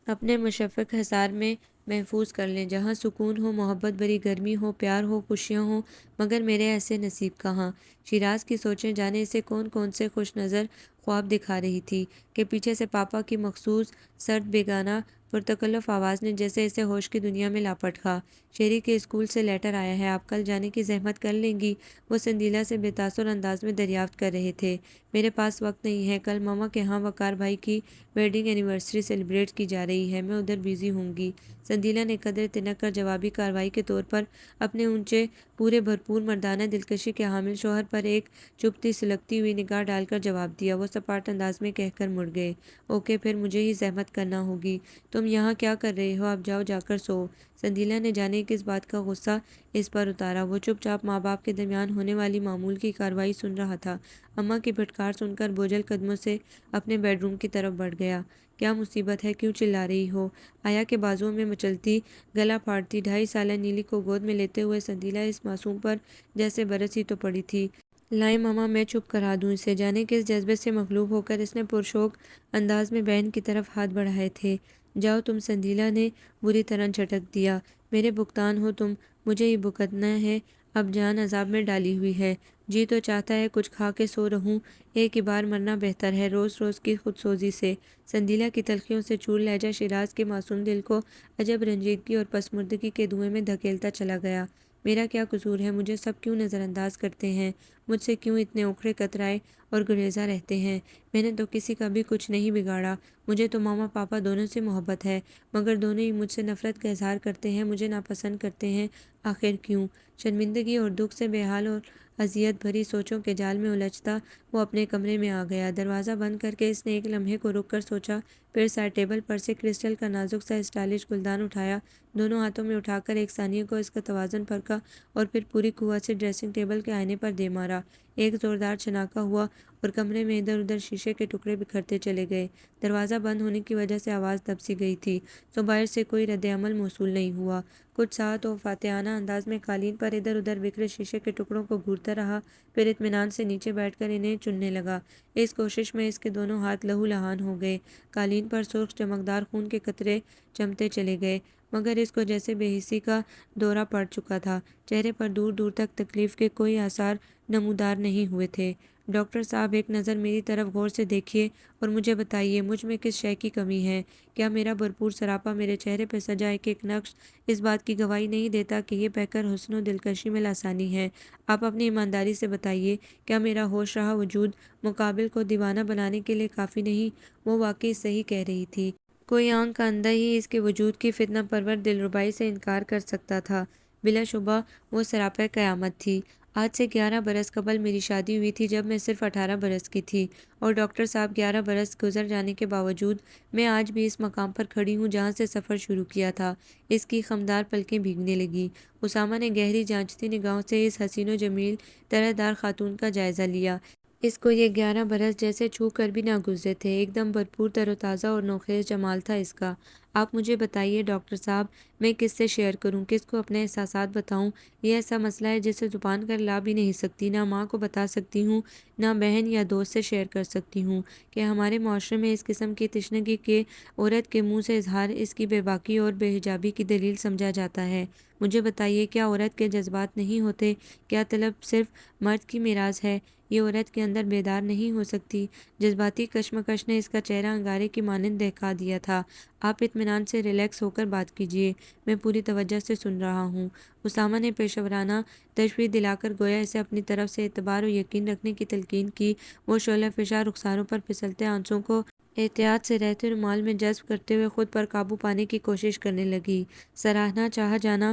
اپنے مشفق حصار میں محفوظ کر لیں، جہاں سکون ہو، محبت بھری گرمی ہو، پیار ہو، خوشیاں ہوں، مگر میرے ایسے نصیب کہاں؟ شیراز کی سوچیں جانے اسے کون کون سے خوش نظر خواب دکھا رہی تھی کہ پیچھے سے پاپا کی مخصوص سرد بیگانہ پرتکلف آواز نے جیسے اسے ہوش کی دنیا میں لاپٹ کھا۔ شیری کے اسکول سے لیٹر آیا ہے، آپ کل جانے کی زحمت کر لیں گی؟ وہ سندیلا سے بے تاثر انداز میں دریافت کر رہے تھے۔ میرے پاس وقت نہیں ہے، کل ماما کے ہاں وقار بھائی کی ویڈنگ اینیورسری سیلیبریٹ کی جا رہی ہے، میں ادھر بزی ہوں گی۔ سندیلا نے قدرے تنک کر جوابی کارروائی کے طور پر اپنے اونچے پورے بھرپور مردانہ دلکشی کے حامل شوہر پر ایک چبھتی سلگتی ہوئی نگاہ ڈال کر جواب دیا۔ وہ سپاٹ انداز میں کہہ کر مڑ گئے، اوکے پھر مجھے ہی زحمت کرنا ہوگی۔ تم یہاں کیا کر رہے ہو؟ اب جاؤ جا کر سو۔ سندیلا نے جانے کس بات کا غصہ اس پر اتارا، وہ چپ چاپ ماں باپ کے درمیان ہونے والی معمول کی کارروائی سن رہا تھا۔ اماں کی پھٹکار سن کر بوجھل قدموں سے اپنے بیڈ روم کی طرف بڑھ گیا۔ کیا مصیبت ہے؟ کیوں چلا رہی ہو؟ آیا کے بازوؤں میں مچلتی گلا پھاڑتی 2.5 سالہ نیلی کو گود میں لیتے ہوئے سندیلا اس معصوم پر جیسے برس ہی تو پڑی تھی۔ لائیں ماما، میں چپ کرا دوں اسے۔ جانے کس جذبے سے مغلوب ہو کر اس نے پرشوق انداز میں بہن کی طرف ہاتھ بڑھائے تھے۔ جاؤ تم، سندیلا نے بری طرح جھٹک دیا، میرے بھگتان ہو تم، مجھے ہی بھگتنا ہے، اب جان عذاب میں ڈالی ہوئی ہے، جی تو چاہتا ہے کچھ کھا کے سو رہوں، ایک ہی بار مرنا بہتر ہے روز روز کی خود سوزی سے۔ سندیلا کی تلخیوں سے چور لہجہ شیراز کے معصوم دل کو عجب رنجیدگی اور پسماردگی کے دھوئیں میں دھکیلتا چلا گیا۔ میرا کیا قصور ہے؟ مجھے سب کیوں نظر انداز کرتے ہیں؟ مجھ سے کیوں اتنے اکھڑے کترائے اور گریزاں رہتے ہیں؟ میں نے تو کسی کا بھی کچھ نہیں بگاڑا، مجھے تو ماما پاپا دونوں سے محبت ہے، مگر دونوں ہی مجھ سے نفرت کا اظہار کرتے ہیں، مجھے ناپسند کرتے ہیں، آخر کیوں؟ شرمندگی اور دکھ سے بے حال اور اذیت بھری سوچوں کے جال میں الجھتا وہ اپنے کمرے میں آ گیا۔ دروازہ بند کر کے اس نے ایک لمحے کو رک کر سوچا، پھر سائڈ ٹیبل پر سے کرسٹل کا نازک سا اسٹائلش گلدان اٹھایا، دونوں ہاتھوں میں اٹھا کر ایک ثانیے کو اس کا توازن پرکھا اور پھر پوری قوت سے ڈریسنگ ٹیبل کے آئینے پر دے مارا۔ ایک زوردار چھناکا ہوا اور کمرے میں ادھر ادھر شیشے کے ٹکڑے بکھرتے چلے گئے۔ دروازہ بند ہونے کی وجہ سے آواز دب سی گئی تھی، سو باہر سے کوئی رد عمل موصول نہیں ہوا۔ کچھ ساعت وہ فاتحانہ انداز میں قالین پر ادھر ادھر بکھرے شیشے کے ٹکڑوں کو گھورتا رہا، پھر اطمینان سے نیچے بیٹھ کر انہیں چننے لگا۔ اس کوشش میں اس کے دونوں ہاتھ لہو لہان ہو گئے، قالین پر سرخ چمکدار خون کے قطرے چمتے چلے گئے، مگر اس کو جیسے بے حسی کا دورہ پڑ چکا تھا، چہرے پر دور دور تک تکلیف کے کوئی آثار نمودار نہیں ہوئے تھے۔ ڈاکٹر صاحب ایک نظر میری طرف غور سے دیکھیے اور مجھے بتائیے مجھ میں کس شے کی کمی ہے؟ کیا میرا بھرپور سراپا میرے چہرے پہ سجا ایک نقش اس بات کی گواہی نہیں دیتا کہ یہ پیکر حسن و دلکشی میں لاسانی ہے؟ آپ اپنی ایمانداری سے بتائیے کیا میرا ہوش رہا وجود مقابل کو دیوانہ بنانے کے لیے کافی نہیں؟ وہ واقعی صحیح کہہ رہی تھی۔ کوئی آنکھ کا اندھا ہی اس کے وجود کی فتنہ پرور دلربائی سے انکار کر سکتا تھا۔ بلا شبہ وہ سراپا قیامت تھی۔ آج سے 11 برس قبل میری شادی ہوئی تھی جب میں صرف 18 برس کی تھی، اور ڈاکٹر صاحب 11 برس گزر جانے کے باوجود میں آج بھی اس مقام پر کھڑی ہوں جہاں سے سفر شروع کیا تھا۔ اس کی خمدار پلکیں بھیگنے لگیں۔ اسامہ نے گہری جانچتی نگاہوں سے اس حسین و جمیل طرح دار خاتون کا جائزہ لیا۔ اس کو یہ 11 برس جیسے چھو کر بھی نہ گزرے تھے۔ ایک دم بھرپور تر و تازہ اور نوخیز جمال تھا اس کا۔ آپ مجھے بتائیے ڈاکٹر صاحب، میں کس سے شیئر کروں، کس کو اپنے احساسات بتاؤں؟ یہ ایسا مسئلہ ہے جسے زبان کر لا بھی نہیں سکتی، نہ ماں کو بتا سکتی ہوں، نہ بہن یا دوست سے شیئر کر سکتی ہوں کہ ہمارے معاشرے میں اس قسم کی تشنگی کے عورت کے منہ سے اظہار اس کی بے باکی اور بے حجابی کی دلیل سمجھا جاتا ہے۔ مجھے بتائیے کیا عورت کے جذبات نہیں ہوتے؟ کیا طلب صرف مرد کی میراث ہے؟ یہ عورت کے اندر بیدار نہیں ہو سکتی؟ جذباتی کشمکش نے اس کا چہرہ انگارے کی مانند دہکا دیا تھا۔ آپ اطمینان سے ریلیکس ہو کر بات کیجیے، میں پوری توجہ سے سن رہا ہوں۔ اسامہ نے پیشورانہ تشبیہ دلا کر گویا اسے اپنی طرف سے اعتبار و یقین رکھنے کی تلقین کی۔ وہ شعلہ فشاں رخساروں پر پھسلتے آنسوں کو احتیاط سے رہتے رومال میں جذب کرتے ہوئے خود پر قابو پانے کی کوشش کرنے لگی۔ سراہنا، چاہا جانا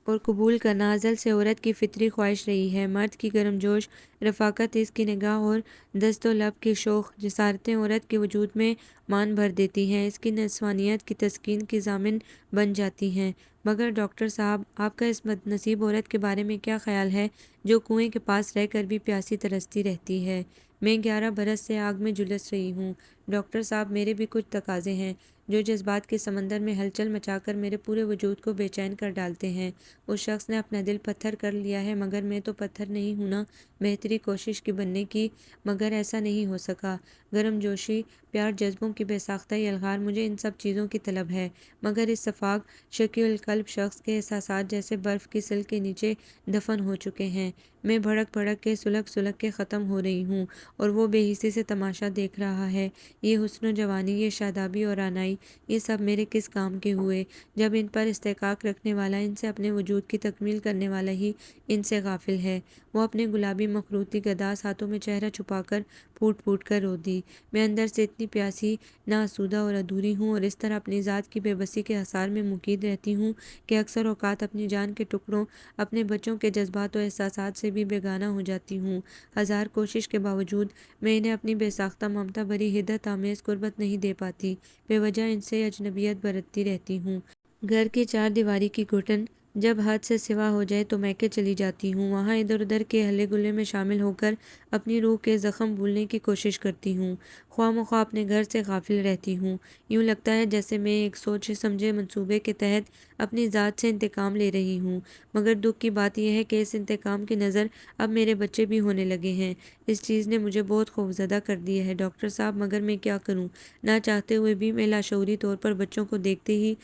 اور قبول کرنا ازل سے عورت کی فطری خواہش رہی ہے۔ مرد کی گرم جوش رفاقت، اس کی نگاہ اور دست و لب کی شوخ جسارتیں عورت کے وجود میں مان بھر دیتی ہیں، اس کی نسوانیت کی تسکین کی ضامن بن جاتی ہیں۔ مگر ڈاکٹر صاحب، آپ کا اس بد نصیب عورت کے بارے میں کیا خیال ہے جو کنویں کے پاس رہ کر بھی پیاسی ترستی رہتی ہے؟ میں 11 برس سے آگ میں جھلس رہی ہوں ڈاکٹر صاحب، میرے بھی کچھ تقاضے ہیں جو جذبات کے سمندر میں ہلچل مچا کر میرے پورے وجود کو بے چین کر ڈالتے ہیں۔ اس شخص نے اپنا دل پتھر کر لیا ہے، مگر میں تو پتھر نہیں ہوں نا۔ بہتری کوشش کی بننے کی، مگر ایسا نہیں ہو سکا۔ گرم جوشی، پیار، جذبوں کی بے ساختہ یلغار، مجھے ان سب چیزوں کی طلب ہے، مگر اس شفاف شقی القلب شخص کے احساسات جیسے برف کی سل کے نیچے دفن ہو چکے ہیں۔ میں بھڑک بھڑک کے سلگ سلگ کے ختم ہو رہی ہوں، اور وہ بے حسی سے تماشا دیکھ رہا ہے۔ یہ حسن و جوانی، یہ شادابی اور رعنائی، یہ سب میرے کس کام کے ہوئے جب ان پر استحقاق رکھنے والا، ان سے اپنے وجود کی تکمیل کرنے والا ہی ان سے غافل ہے۔ وہ اپنے گلابی مخروطی گداز ہاتھوں میں چہرہ چھپا کر پھوٹ پھوٹ کر رو دی۔ میں اندر سے اتنی پیاسی، ناآسودہ اور ادھوری ہوں، اور اس طرح اپنی ذات کی بے بسی کے حصار میں مقید رہتی ہوں کہ اکثر اوقات اپنی جان کے ٹکڑوں، اپنے بچوں کے جذبات و احساسات سے بھی بیگانہ ہو جاتی ہوں۔ ہزار کوشش کے باوجود میں انہیں اپنی بے ساختہ ممتا بھری حدت آمیز قربت نہیں دے پاتی، بے وجہ ان سے اجنبیت برتتی رہتی ہوں۔ گھر کی چار دیواری کی گھٹن جب حد سے سوا ہو جائے تو میکے چلی جاتی ہوں، وہاں ادھر ادھر کے ہلے گلے میں شامل ہو کر اپنی روح کے زخم بھولنے کی کوشش کرتی ہوں، خواہ مخواہ اپنے گھر سے غافل رہتی ہوں۔ یوں لگتا ہے جیسے میں ایک سوچے سمجھے منصوبے کے تحت اپنی ذات سے انتقام لے رہی ہوں، مگر دکھ کی بات یہ ہے کہ اس انتقام کی نظر اب میرے بچے بھی ہونے لگے ہیں۔ اس چیز نے مجھے بہت خوفزدہ کر دیا ہے ڈاکٹر صاحب، مگر میں کیا کروں؟ نہ چاہتے ہوئے بھی میں لاشعوری طور پر بچوں کو دیکھتے ہی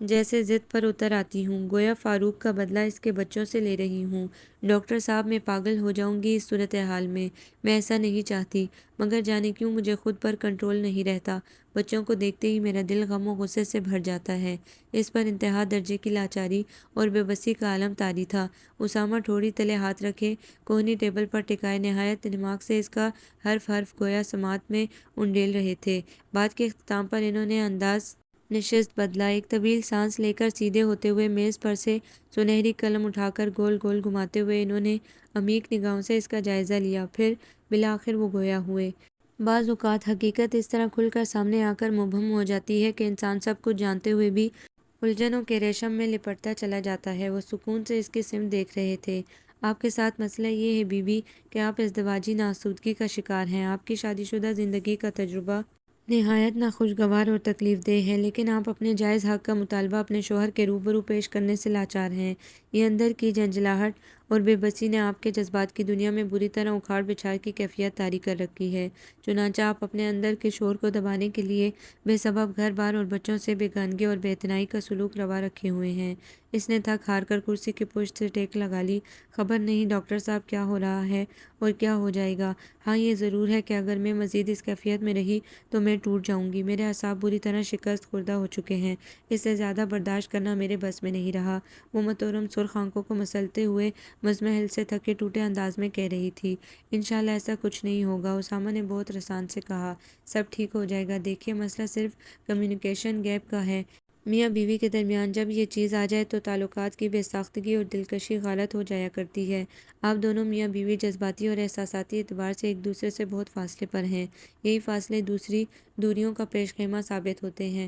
جیسے ضد پر اتر آتی ہوں، گویا فاروق کا بدلہ اس کے بچوں سے لے رہی ہوں۔ ڈاکٹر صاحب، میں پاگل ہو جاؤں گی اس صورتحال میں۔ میں ایسا نہیں چاہتی، مگر جانے کیوں مجھے خود پر کنٹرول نہیں رہتا۔ بچوں کو دیکھتے ہی میرا دل غم و غصے سے بھر جاتا ہے۔ اس پر انتہا درجے کی لاچاری اور بے بسی کا عالم طاری تھا۔ اسامہ ٹھوڑی تلے ہاتھ رکھے کوہنی ٹیبل پر ٹکائے نہایت دماغ سے اس کا حرف حرف گویا سماعت میں انڈیل رہے تھے۔ بات کے اختتام پر انہوں نے انداز نشست بدلا۔ ایک طویل سانس لے کر سیدھے ہوتے ہوئے میز پر سے سنہری قلم اٹھا کر گول گول گھماتے ہوئے انہوں نے عمیق نگاہوں سے اس کا جائزہ لیا، پھر بالآخر وہ گویا ہوئے۔ بعض اوقات حقیقت اس طرح کھل کر سامنے آ کر مبہم ہو جاتی ہے کہ انسان سب کچھ جانتے ہوئے بھی الجھنوں کے ریشم میں لپٹتا چلا جاتا ہے۔ وہ سکون سے اس کی سمت دیکھ رہے تھے۔ آپ کے ساتھ مسئلہ یہ ہے بی بی کہ آپ ازدواجی ناآسودگی کا شکار ہیں۔ آپ کی شادی شدہ زندگی کا تجربہ نہایت ناخوشگوار اور تکلیف دہ ہے، لیکن آپ اپنے جائز حق کا مطالبہ اپنے شوہر کے روبرو پیش کرنے سے لاچار ہیں۔ یہ اندر کی جھنجھلاہٹ اور بے بسی نے آپ کے جذبات کی دنیا میں بری طرح اکھاڑ بچھاڑ کی کیفیت طاری کر رکھی ہے۔ چنانچہ آپ اپنے اندر کے شور کو دبانے کے لیے بے سبب گھر بار اور بچوں سے بیگانگی اور بے اعتنائی کا سلوک روا رکھے ہوئے ہیں۔ اس نے تھک ہار کر کرسی کی پشت سے ٹیک لگا لی۔ خبر نہیں ڈاکٹر صاحب کیا ہو رہا ہے اور کیا ہو جائے گا۔ ہاں یہ ضرور ہے کہ اگر میں مزید اس کیفیت میں رہی تو میں ٹوٹ جاؤں گی۔ میرے اعصاب بری طرح شکست خوردہ ہو چکے ہیں۔ اس سے زیادہ برداشت کرنا میرے بس میں نہیں رہا۔ وہ محترم سرخ آنکھوں کو مسلتے ہوئے مزمحل سے تھکے ٹوٹے انداز میں کہہ رہی تھی۔ انشاءاللہ ایسا کچھ نہیں ہوگا، اسامہ نے بہت رسان سے کہا۔ سب ٹھیک ہو جائے گا۔ دیکھیے مسئلہ صرف کمیونیکیشن گیپ کا ہے۔ میاں بیوی کے درمیان جب یہ چیز آ جائے تو تعلقات کی بے ساختگی اور دلکشی غالط ہو جایا کرتی ہے۔ آپ دونوں میاں بیوی جذباتی اور احساساتی اعتبار سے ایک دوسرے سے بہت فاصلے پر ہیں۔ یہی فاصلے دوسری دوریوں کا پیش خیمہ ثابت ہوتے ہیں،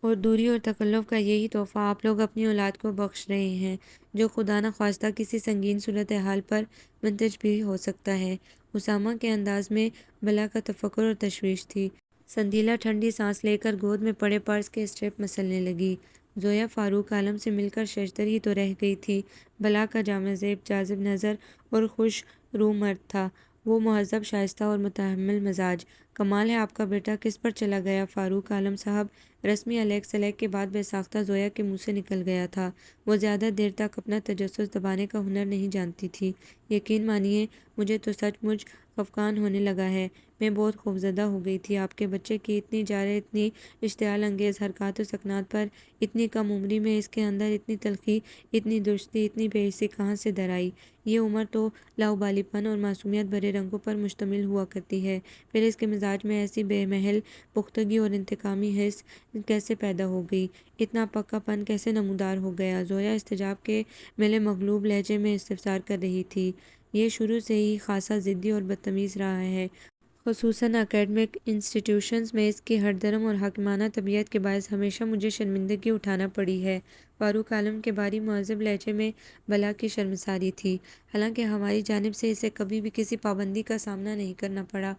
اور دوری اور تکلف کا یہی تحفہ آپ لوگ اپنی اولاد کو بخش رہے ہیں، جو خدا نخواستہ کسی سنگین صورتحال پر منتج بھی ہو سکتا ہے۔ اسامہ کے انداز میں بلا کا تفکر اور تشویش تھی۔ سنجیدہ ٹھنڈی سانس لے کر گود میں پڑے پرس کے اسٹریپ مسلنے لگی۔ زویا فاروق عالم سے مل کر ششدر ہی تو رہ گئی تھی۔ بلا کا جامع زیب، جاذب نظر اور خوش روح مرد تھا۔ وہ مہذب، شائستہ اور متحمل مزاج۔ کمال ہے آپ کا بیٹا کس پر چلا گیا فاروق عالم صاحب؟ رسمی علیک سلیک کے بعد بے ساختہ زویا کے منہ سے نکل گیا تھا۔ وہ زیادہ دیر تک اپنا تجسس دبانے کا ہنر نہیں جانتی تھی۔ یقین مانیے مجھے تو سچ مچ خفقان ہونے لگا ہے۔ میں بہت خوفزدہ ہو گئی تھی آپ کے بچے کی اتنی جارح، اتنی اشتعال انگیز حرکات و سکنات پر۔ اتنی کم عمری میں اس کے اندر اتنی تلخی، اتنی درستی، اتنی بے حسی کہاں سے در آئی؟ یہ عمر تو لاابالی پن اور معصومیت بھرے رنگوں پر مشتمل ہوا کرتی ہے، پھر اس کے مزاج میں ایسی بے محل پختگی اور انتقامی حس کیسے پیدا ہو گئی؟ اتنا پکا پن کیسے نمودار ہو گیا؟ زویا استجاب کے ملے مغلوب لہجے میں استفسار کر رہی تھی۔ یہ شروع سے ہی خاصا ضدی اور بدتمیز رہا ہے، خصوصاً اکیڈمک انسٹی ٹیوشنز میں۔ اس کی ہر درم اور حاکمانہ طبیعت کے باعث ہمیشہ مجھے شرمندگی اٹھانا پڑی ہے۔ فاروق عالم کے بھاری مہذب لہجے میں بلا کی شرمساری تھی، حالانکہ ہماری جانب سے اسے کبھی بھی کسی پابندی کا سامنا نہیں کرنا پڑا۔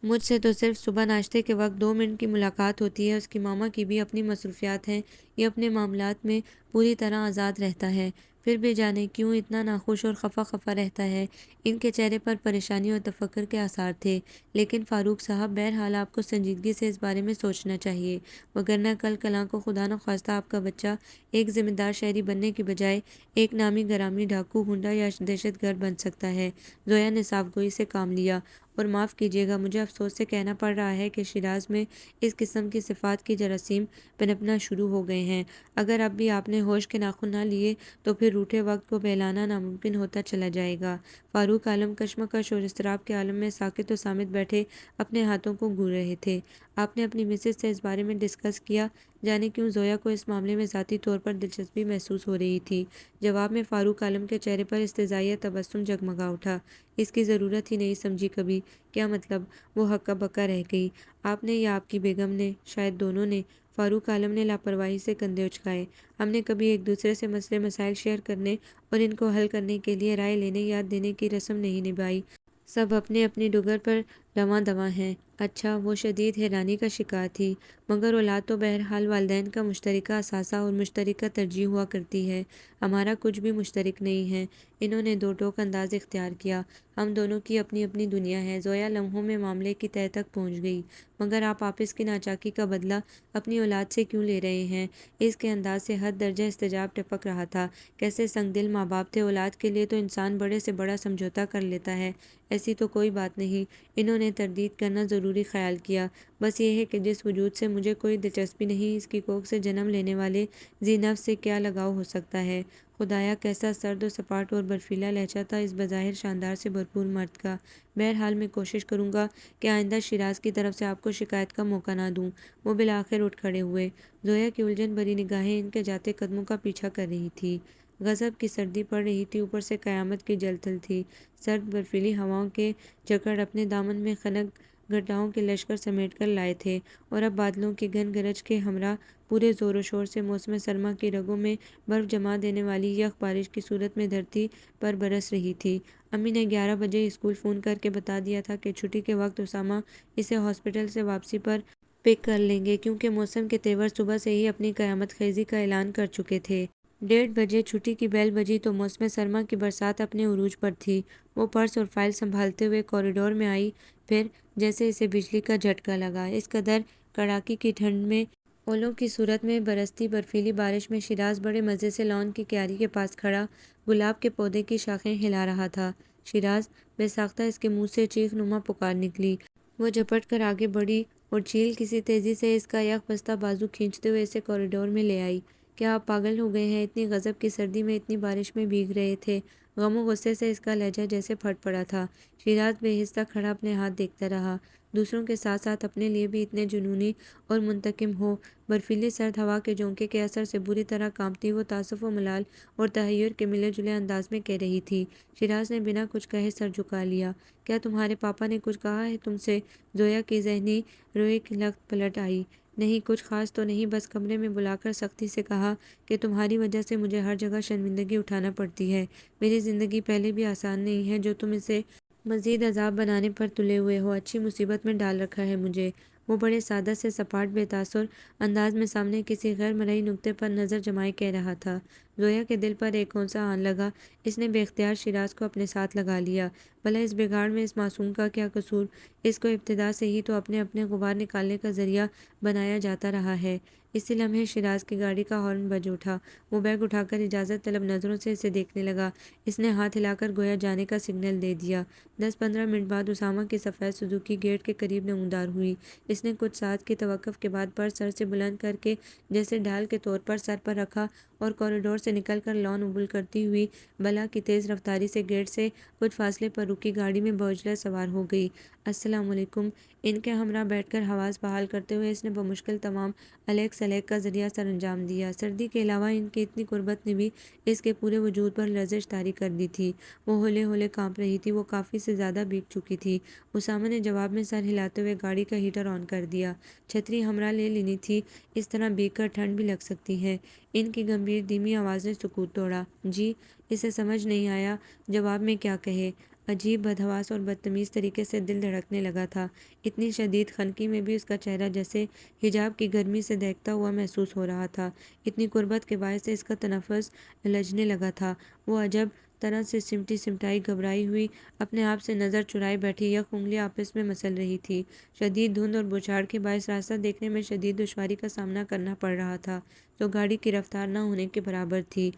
مجھ سے تو صرف صبح ناشتے کے وقت 2 منٹ کی ملاقات ہوتی ہے۔ اس کی ماما کی بھی اپنی مصروفیات ہیں۔ یہ اپنے معاملات میں پوری طرح آزاد رہتا ہے، پھر بھی جانے کیوں اتنا ناخوش اور خفا خفا رہتا ہے؟ ان کے چہرے پر پریشانی اور تفکر کے آثار تھے۔ لیکن فاروق صاحب، بہرحال آپ کو سنجیدگی سے اس بارے میں سوچنا چاہیے، وگرنہ کل کلاں کو خدا نخواستہ آپ کا بچہ ایک ذمہ دار شہری بننے کی بجائے ایک نامی گرامی ڈاکو، گنڈا یا دہشت گرد بن سکتا ہے۔ زویا نے صاف گوئی سے کام لیا۔ اور معاف کیجیے گا، مجھے افسوس سے کہنا پڑ رہا ہے کہ شیراز میں اس قسم کی صفات کی جراثیم پنپنا شروع ہو گئے ہیں۔ اگر اب بھی آپ نے ہوش کے ناخن نہ لیے تو پھر روٹھے وقت کو بہلانا ناممکن ہوتا چلا جائے گا۔ فاروق عالم کشمکش اور اضطراب کے عالم میں ساکت و صامت بیٹھے اپنے ہاتھوں کو گون رہے تھے۔ آپ نے اپنی مسز سے اس بارے میں ڈسکس کیا؟ جانے کیوں زویا کو اس معاملے میں ذاتی طور پر دلچسپی محسوس ہو رہی تھی۔ جواب میں فاروق عالم کے چہرے پر استہزائیہ تبسم جگمگا اٹھا۔ اس کی ضرورت ہی نہیں سمجھی کبھی۔ کیا مطلب؟ وہ ہکا بکا رہ گئی۔ آپ نے یا آپ کی بیگم نے؟ شاید دونوں نے۔ فاروق عالم نے لاپرواہی سے کندھے اچکائے۔ ہم نے کبھی ایک دوسرے سے مسئلے مسائل شیئر کرنے اور ان کو حل کرنے کے لیے رائے لینے یاد دینے کی رسم نہیں نبھائی۔ سب اپنی اپنی ڈگر پر رواں دواں ہیں۔ اچھا، وہ شدید حیرانی کا شکار تھی۔ مگر اولاد تو بہرحال والدین کا مشترکہ اثاثہ اور مشترکہ ترجیح ہوا کرتی ہے۔ ہمارا کچھ بھی مشترک نہیں ہے۔ انہوں نے دو ٹوک انداز اختیار کیا۔ ہم دونوں کی اپنی اپنی دنیا ہے۔ زویا لمحوں میں معاملے کی تہہ تک پہنچ گئی۔ مگر آپ آپس کی ناچاکی کا بدلہ اپنی اولاد سے کیوں لے رہے ہیں؟ اس کے انداز سے حد درجہ استجاب ٹپک رہا تھا۔ کیسے سنگ دل ماں باپ تھے! اولاد کے لیے تو انسان بڑے سے بڑا سمجھوتا کر لیتا ہے۔ ایسی تو کوئی بات نہیں۔ انہوں نے تردید کرنا ضروری خیال کیا۔ بس یہ ہے کہ جس وجود سے مجھے کوئی دلچسپی نہیں، اس کی کوکھ سے جنم لینے والے ذی نفس سے کیا لگاؤ ہو سکتا ہے؟ خدایا کیسا سرد و سپاٹ اور برفیلا لہجہ تھا اس بظاہر شاندار سے بھرپور مرد کا۔ بہرحال میں کوشش کروں گا کہ آئندہ شیراز کی طرف سے آپ کو شکایت کا موقع نہ دوں۔ وہ بالآخر اٹھ کھڑے ہوئے۔ زویا کی الجھن بھری نگاہیں ان کے جاتے قدموں کا پیچھا کر رہی تھی۔ غضب کی سردی پڑ رہی تھی، اوپر سے قیامت کی جل تھل تھی۔ سرد برفیلی ہواؤں کے جھکڑ اپنے دامن میں خنک گھٹاؤں کے لشکر سمیٹ کر لائے تھے، اور اب بادلوں کی گن گرج کے ہمراہ پورے زور و شور سے موسم سرما کی رگوں میں برف جما دینے والی یک بارش کی صورت میں دھرتی پر برس رہی تھی۔ امی نے 11 بجے اسکول فون کر کے بتا دیا تھا کہ چھٹی کے وقت اسامہ اسے ہاسپٹل سے واپسی پر پک کر لیں گے، کیونکہ موسم کے تیور صبح سے ہی اپنی قیامت خیزی کا اعلان کر چکے تھے۔ 1:30 چھٹی کی بیل بجی تو موسم سرما کی برسات اپنے عروج پر تھی۔ وہ پرس اور فائل سنبھالتے ہوئے کوریڈور میں آئی، پھر جیسے اسے بجلی کا جھٹکا لگا۔ اس قدر کڑاکی کی ٹھنڈ میں اولوں کی صورت میں برستی برفیلی بارش میں شیراز بڑے مزے سے لان کی کیاری کے پاس کھڑا گلاب کے پودے کی شاخیں ہلا رہا تھا۔ شیراز! بے ساختہ اس کے منہ سے چیخ نما پکار نکلی۔ وہ جھپٹ کر آگے بڑھی اور چیل کسی تیزی سے اس کا یک بستہ بازو کھینچتے ہوئے اسے کوریڈور میں لے آئی۔ کیا آپ پاگل ہو گئے ہیں؟ اتنی غضب کی سردی میں اتنی بارش میں بھیگ رہے تھے؟ غم و غصے سے اس کا لہجہ جیسے پھٹ پڑا تھا۔ شیراز بے حصہ کھڑا اپنے ہاتھ دیکھتا رہا۔ دوسروں کے ساتھ ساتھ اپنے لیے بھی اتنے جنونی اور منتقم ہو؟ برفیلی سرد ہوا کے جھونکے کے اثر سے بری طرح کانپتی وہ تاسف و ملال اور تحیر کے ملے جلے انداز میں کہہ رہی تھی۔ شیراز نے بنا کچھ کہے سر جھکا لیا۔ کیا تمہارے پاپا نے کچھ کہا ہے تم سے؟ زویا کی ذہنی روئی کی لخت پلٹ آئی۔ نہیں، کچھ خاص تو نہیں، بس کمرے میں بلا کر سختی سے کہا کہ تمہاری وجہ سے مجھے ہر جگہ شرمندگی اٹھانا پڑتی ہے۔ میری زندگی پہلے بھی آسان نہیں ہے جو تم اسے مزید عذاب بنانے پر تلے ہوئے ہو۔ اچھی مصیبت میں ڈال رکھا ہے مجھے۔ وہ بڑے سادہ سے سپاٹ بے تاثر انداز میں سامنے کسی غیر مرئی نکتے پر نظر جمائے کہہ رہا تھا۔ زویا کے دل پر ایک کونسا آن لگا۔ اس نے بے اختیار شیراز کو اپنے ساتھ لگا لیا۔ بھلا اس بگاڑ میں اس معصوم کا کیا قصور؟ اس کو ابتدا سے ہی تو اپنے غبار نکالنے کا ذریعہ بنایا جاتا رہا ہے۔ اسی لمحے شیراز کی گاڑی کا ہارن بج اٹھا۔ وہ بیگ اٹھا کر اجازت طلب نظروں سے اسے دیکھنے لگا۔ اس نے ہاتھ ہلا کر گویا جانے کا سگنل دے دیا۔ 10-15 منٹ بعد اسامہ کی سفید سوزوکی گیٹ کے قریب نمودار ہوئی۔ اس نے کچھ ساتھ کی توقف کے بعد پر سر سے بلند کر کے جیسے ڈھال کے طور پر سر پر رکھا اور کوریڈور سے نکل کر لان عبور کرتی ہوئی بلا کی تیز رفتاری سے گیٹ سے کچھ فاصلے پر رکی گاڑی میں بعجلہ سوار ہو گئی۔ السلام علیکم! ان کے ہمراہ بیٹھ کر حواس بحال کرتے ہوئے اس نے بمشکل تمام علیق سلیق کا ذریعہ سر انجام دیا۔ سردی کے علاوہ ان کی اتنی قربت نے بھی اس کے پورے وجود پر لرزش طاری کر دی تھی۔ وہ ہولے ہولے کانپ رہی تھی۔ وہ کافی سے زیادہ بھیگ چکی تھی۔ اسامہ نے جواب میں سر ہلاتے ہوئے گاڑی کا ہیٹر آن کر دیا۔ چھتری ہمراہ لے لینی تھی، اس طرح بھیگ کر ٹھنڈ بھی لگ سکتی ہے۔ ان کی گمبھیر دھیمی آواز نے سکوت توڑا۔ جی؟ اسے سمجھ نہیں آیا جواب میں کیا کہے۔ عجیب بدحواس اور بدتمیز طریقے سے دل دھڑکنے لگا تھا۔ اتنی شدید خنقی میں بھی اس کا چہرہ جیسے حجاب کی گرمی سے دہکتا ہوا محسوس ہو رہا تھا۔ اتنی قربت کے باعث اس کا تنفس لجنے لگا تھا۔ وہ عجب طرح سے سمٹی سمٹائی گھبرائی ہوئی اپنے آپ سے نظر چرائے بیٹھی یک انگلیاں آپس میں مسل رہی تھی۔ شدید دھند اور بچھاڑ کے باعث راستہ دیکھنے میں شدید دشواری کا سامنا کرنا پڑ رہا تھا تو گاڑی کی رفتار نہ ہونے کے برابر تھی۔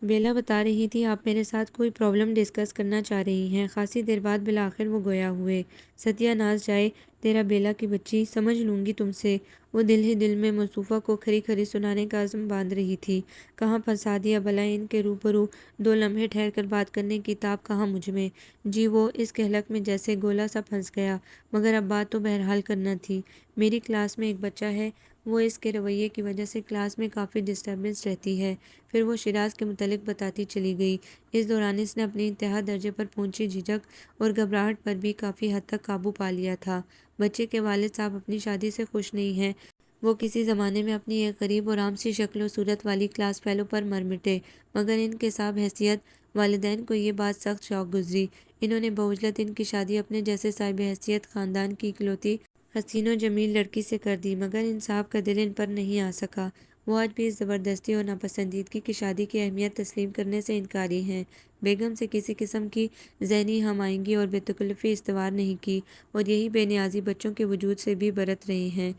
بیلا بتا رہی تھی آپ میرے ساتھ کوئی پرابلم ڈسکس کرنا چاہ رہی ہیں۔ خاصی دیر بعد بالآخر وہ گویا ہوئے۔ ستیہ ناز جائے تیرا بیلا کی بچی، سمجھ لوں گی تم سے۔ وہ دل ہی دل میں مصطفیٰ کو کھری کھری سنانے کا عزم باندھ رہی تھی۔ کہاں پھنسا دیا بھلا ان کے روبرو 2 لمحے ٹھہر کر بات کرنے کی تاب کہاں مجھ میں؟ جی وہ اس کہلک میں جیسے گولا سا پھنس گیا۔ مگر اب بات تو بہرحال کرنا تھی۔ میری کلاس میں ایک بچہ ہے، وہ اس کے رویے کی وجہ سے کلاس میں کافی ڈسٹربنس رہتی ہے۔ پھر وہ شیراز کے متعلق بتاتی چلی گئی۔ اس دوران اس نے اپنی انتہا درجے پر پہنچی جھجک اور گھبراہٹ پر بھی کافی حد تک قابو پا لیا تھا۔ بچے کے والد صاحب اپنی شادی سے خوش نہیں ہیں۔ وہ کسی زمانے میں اپنی ایک غریب اور عام سی شکل و صورت والی کلاس فیلو پر مر مٹے، مگر ان کے صاحب حیثیت والدین کو یہ بات سخت شوق گزری۔ انہوں نے بعجلت ان کی شادی اپنے جیسے صاحب حیثیت خاندان کی اکلوتی حسین و جمیل لڑکی سے کر دی، مگر ان صاحب کا دل ان پر نہیں آ سکا۔ وہ آج بھی اس زبردستی اور ناپسندیدگی کی شادی کی اہمیت تسلیم کرنے سے انکاری ہیں۔ بیگم سے کسی قسم کی ذہنی ہم آہنگی اور بے تکلفی استوار نہیں کی اور یہی بے نیازی بچوں کے وجود سے بھی برت رہے ہیں۔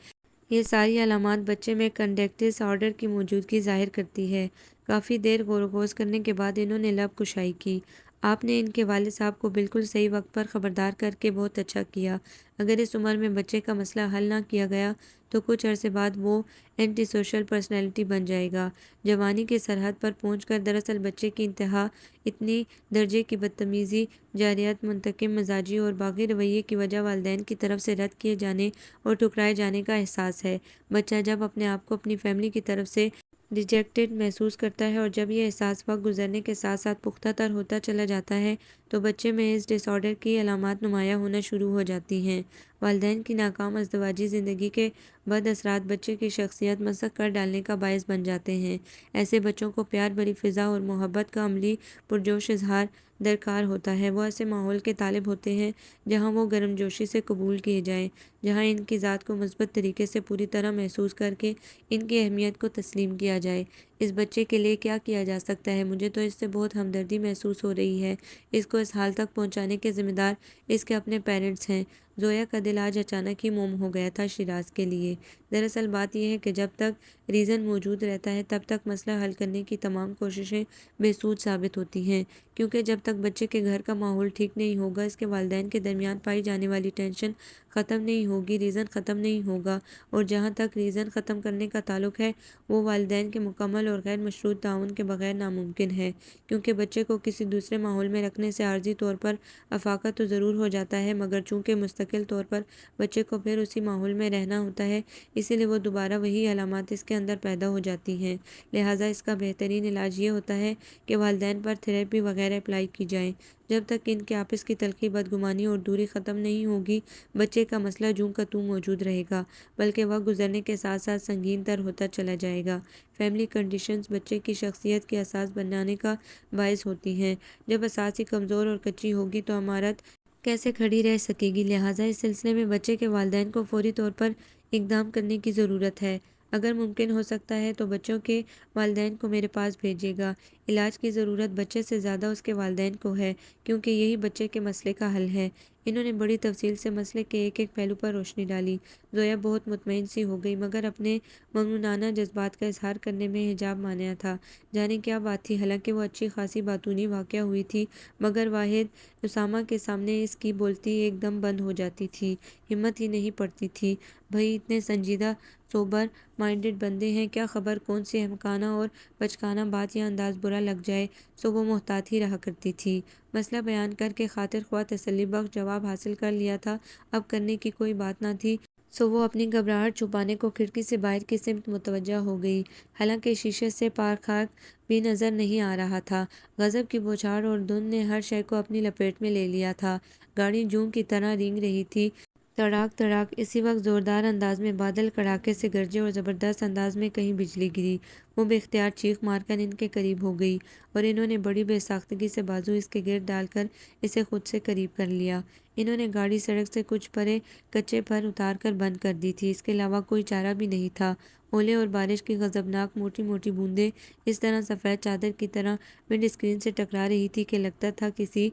یہ ساری علامات بچے میں کنڈکٹس ڈس آرڈر کی موجودگی ظاہر کرتی ہے۔ کافی دیر غور و خوض کرنے کے بعد انہوں نے لب کشائی کی۔ آپ نے ان کے والد صاحب کو بالکل صحیح وقت پر خبردار کر کے بہت اچھا کیا۔ اگر اس عمر میں بچے کا مسئلہ حل نہ کیا گیا تو کچھ عرصے بعد وہ اینٹی سوشل پرسنالٹی بن جائے گا۔ جوانی کی سرحد پر پہنچ کر دراصل بچے کی انتہا اتنی درجے کی بدتمیزی، جارحیت، منتقم مزاجی اور باغی رویے کی وجہ والدین کی طرف سے رد کیے جانے اور ٹھکرائے جانے کا احساس ہے۔ بچہ جب اپنے آپ کو اپنی فیملی کی طرف سے ریجیکٹڈ محسوس کرتا ہے اور جب یہ احساس وقت گزرنے کے ساتھ ساتھ پختہ تر ہوتا چلا جاتا ہے تو بچے میں اس ڈس آرڈر کی علامات نمایاں ہونا شروع ہو جاتی ہیں۔ والدین کی ناکام ازدواجی زندگی کے بد اثرات بچے کی شخصیت مسخ کر ڈالنے کا باعث بن جاتے ہیں۔ ایسے بچوں کو پیار بھری فضا اور محبت کا عملی پرجوش اظہار درکار ہوتا ہے۔ وہ ایسے ماحول کے طالب ہوتے ہیں جہاں وہ گرمجوشی سے قبول کیے جائیں، جہاں ان کی ذات کو مثبت طریقے سے پوری طرح محسوس کر کے ان کی اہمیت کو تسلیم کیا جائے۔ اس بچے کے لیے کیا کیا جا سکتا ہے؟ مجھے تو اس سے بہت ہمدردی محسوس ہو رہی ہے۔ اس کو اس حال تک پہنچانے کے ذمہ دار اس کے اپنے پیرنٹس ہیں۔ زویا کا دل آج اچانک ہی موم ہو گیا تھا شیراز کے لیے۔ دراصل بات یہ ہے کہ جب تک ریزن موجود رہتا ہے تب تک مسئلہ حل کرنے کی تمام کوششیں بے سود ثابت ہوتی ہیں، کیونکہ جب تک بچے کے گھر کا ماحول ٹھیک نہیں ہوگا، اس کے والدین کے درمیان پائی جانے والی ٹینشن ختم نہیں ہوگی، ریزن ختم نہیں ہوگا، اور جہاں تک ریزن ختم کرنے کا تعلق ہے وہ والدین کے مکمل اور غیر مشروط تعاون کے بغیر ناممکن ہے، کیونکہ بچے کو کسی دوسرے ماحول میں رکھنے سے عارضی طور پر افاقہ تو ضرور ہو جاتا ہے، مگر چونکہ مستقل طور پر بچے کو پھر اسی ماحول میں رہنا ہوتا ہے، اسی لیے وہ دوبارہ وہی علامات اس کے اندر پیدا ہو جاتی ہیں۔ لہٰذا اس کا بہترین علاج یہ ہوتا ہے کہ والدین پر تھراپی وغیرہ اپلائی کی جائے۔ جب تک ان کے آپس کی تلخی، بدگمانی اور دوری ختم نہیں ہوگی، بچے کا مسئلہ جوں کا توں موجود رہے گا، بلکہ وقت گزرنے کے ساتھ ساتھ سنگین تر ہوتا چلا جائے گا۔ فیملی کنڈیشنز بچے کی شخصیت کی اساس بنانے کا باعث ہوتی ہیں۔ جب اساس ہی کمزور اور کچی ہوگی تو عمارت کیسے کھڑی رہ سکے گی؟ لہٰذا اس سلسلے میں بچے کے والدین کو فوری طور پر اقدام کرنے کی ضرورت ہے۔ اگر ممکن ہو سکتا ہے تو بچوں کے والدین کو میرے پاس بھیجیے گا۔ علاج کی ضرورت بچے سے زیادہ اس کے والدین کو ہے، کیونکہ یہی بچے کے مسئلے کا حل ہے۔ انہوں نے بڑی تفصیل سے مسئلے کے ایک ایک پہلو پر روشنی ڈالی۔ زویا بہت مطمئن سی ہو گئی، مگر اپنے مغنونانہ جذبات کا اظہار کرنے میں حجاب مانع تھا۔ جانے کیا بات تھی، حالانکہ وہ اچھی خاصی باتونی واقع ہوئی تھی، مگر واحد اسامہ کے سامنے اس کی بولتی ایک دم بند ہو جاتی تھی، ہمت ہی نہیں پڑتی تھی۔ بھئی اتنے سنجیدہ سوبر مائنڈڈ بندے ہیں، کیا خبر کون سی احمقانہ اور بچکانہ بات یا انداز برا لگ جائے، سو وہ محتاط ہی رہا کرتی تھی۔ مسئلہ بیان کر کے خاطر خواہ تسلی بخش جواب حاصل کر لیا تھا، اب کرنے کی کوئی بات نہ تھی، سو وہ اپنی گھبراہٹ چھپانے کو کھڑکی سے باہر کی سمت متوجہ ہو گئی۔ حالانکہ شیشے سے پار خاک بھی نظر نہیں آ رہا تھا، غضب کی بوچھاڑ اور دھند نے ہر شے کو اپنی لپیٹ میں لے لیا تھا۔ گاڑی جوں کی طرح رینگ رہی تھی، تڑاک تڑاک۔ اسی وقت زوردار انداز میں بادل کڑاکے سے گرجے اور زبردست انداز میں کہیں بجلی گری۔ وہ بے اختیار چیخ مار کر ان کے قریب ہو گئی، اور انہوں نے بڑی بے ساختگی سے بازو اس کے گرد ڈال کر اسے خود سے قریب کر لیا۔ انہوں نے گاڑی سڑک سے کچھ پرے کچے پر اتار کر بند کر دی تھی، اس کے علاوہ کوئی چارہ بھی نہیں تھا۔ اولے اور بارش کی غضبناک موٹی موٹی بوندیں اس طرح سفید چادر کی طرح ونڈ اسکرین سے ٹکرا رہی تھی کہ لگتا تھا کسی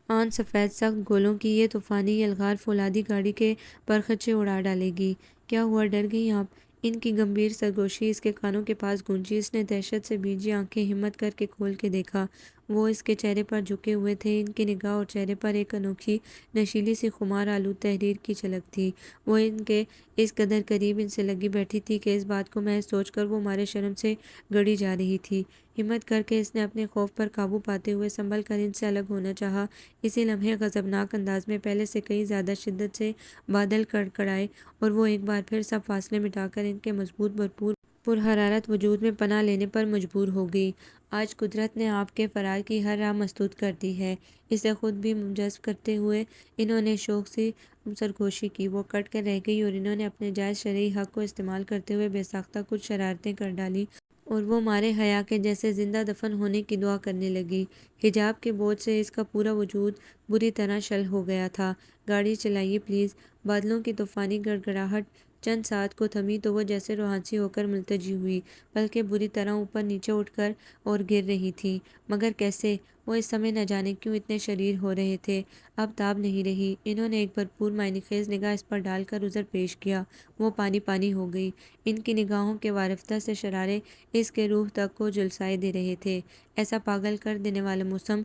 آن سفید سخت گولوں کی یہ طوفانی یلغار فولادی گاڑی کے پرخچے اڑا ڈالے گی۔ کیا ہوا، ڈر گئی آپ؟ ان کی گمبھیر سرگوشی اس کے کانوں کے پاس گونجی۔ اس نے دہشت سے بھیجی آنکھیں ہمت کر کے کھول کے دیکھا۔ وہ اس کے چہرے پر جھکے ہوئے تھے، ان کی نگاہ اور چہرے پر ایک انوکھی نشیلی سی خمار آلود تحریر کی جھلک تھی۔ وہ ان کے اس قدر قریب ان سے لگی بیٹھی تھی کہ اس بات کو محض سوچ کر وہ مارے شرم سے گڑی جا رہی تھی۔ ہمت کر کے اس نے اپنے خوف پر قابو پاتے ہوئے سنبھل کر ان سے الگ ہونا چاہا۔ اسی لمحے غضبناک انداز میں پہلے سے کئی زیادہ شدت سے بادل کڑکڑائے، اور وہ ایک بار پھر سب فاصلے مٹا کر ان کے مضبوط بھرپور پرحرارت وجود میں پناہ لینے پر مجبور ہو گئی۔ آج قدرت نے آپ کے فرار کی ہر راہ مسدود کر دی ہے۔ اسے خود بھی جذب کرتے ہوئے انہوں نے شوق سی سرگوشی کی۔ وہ کٹ کر رہ گئی، اور انہوں نے اپنے جائز شرعی حق کو استعمال کرتے ہوئے بے ساختہ کچھ شرارتیں کر ڈالیں، اور وہ مارے حیا کے جیسے زندہ دفن ہونے کی دعا کرنے لگی۔ حجاب کے بوجھ سے اس کا پورا وجود بری طرح شل ہو گیا تھا۔ گاڑی چلائیے پلیز۔ بادلوں کی طوفانی گڑگڑاہٹ چند ساتھ کو تھمی تو وہ جیسے روحانسی ہو کر ملتجی ہوئی، بلکہ بری طرح اوپر نیچے اٹھ کر اور گر رہی تھی۔ مگر کیسے؟ وہ اس سمے نہ جانے کیوں اتنے شریر ہو رہے تھے۔ اب تاب نہیں رہی۔ انہوں نے ایک بھرپور معنی خیز نگاہ اس پر ڈال کر عذر پیش کیا۔ وہ پانی پانی ہو گئی۔ ان کی نگاہوں کے وارفتہ سے شرارے اس کے روح تک کو جھلسائے دے رہے تھے۔ ایسا پاگل کر دینے والا موسم،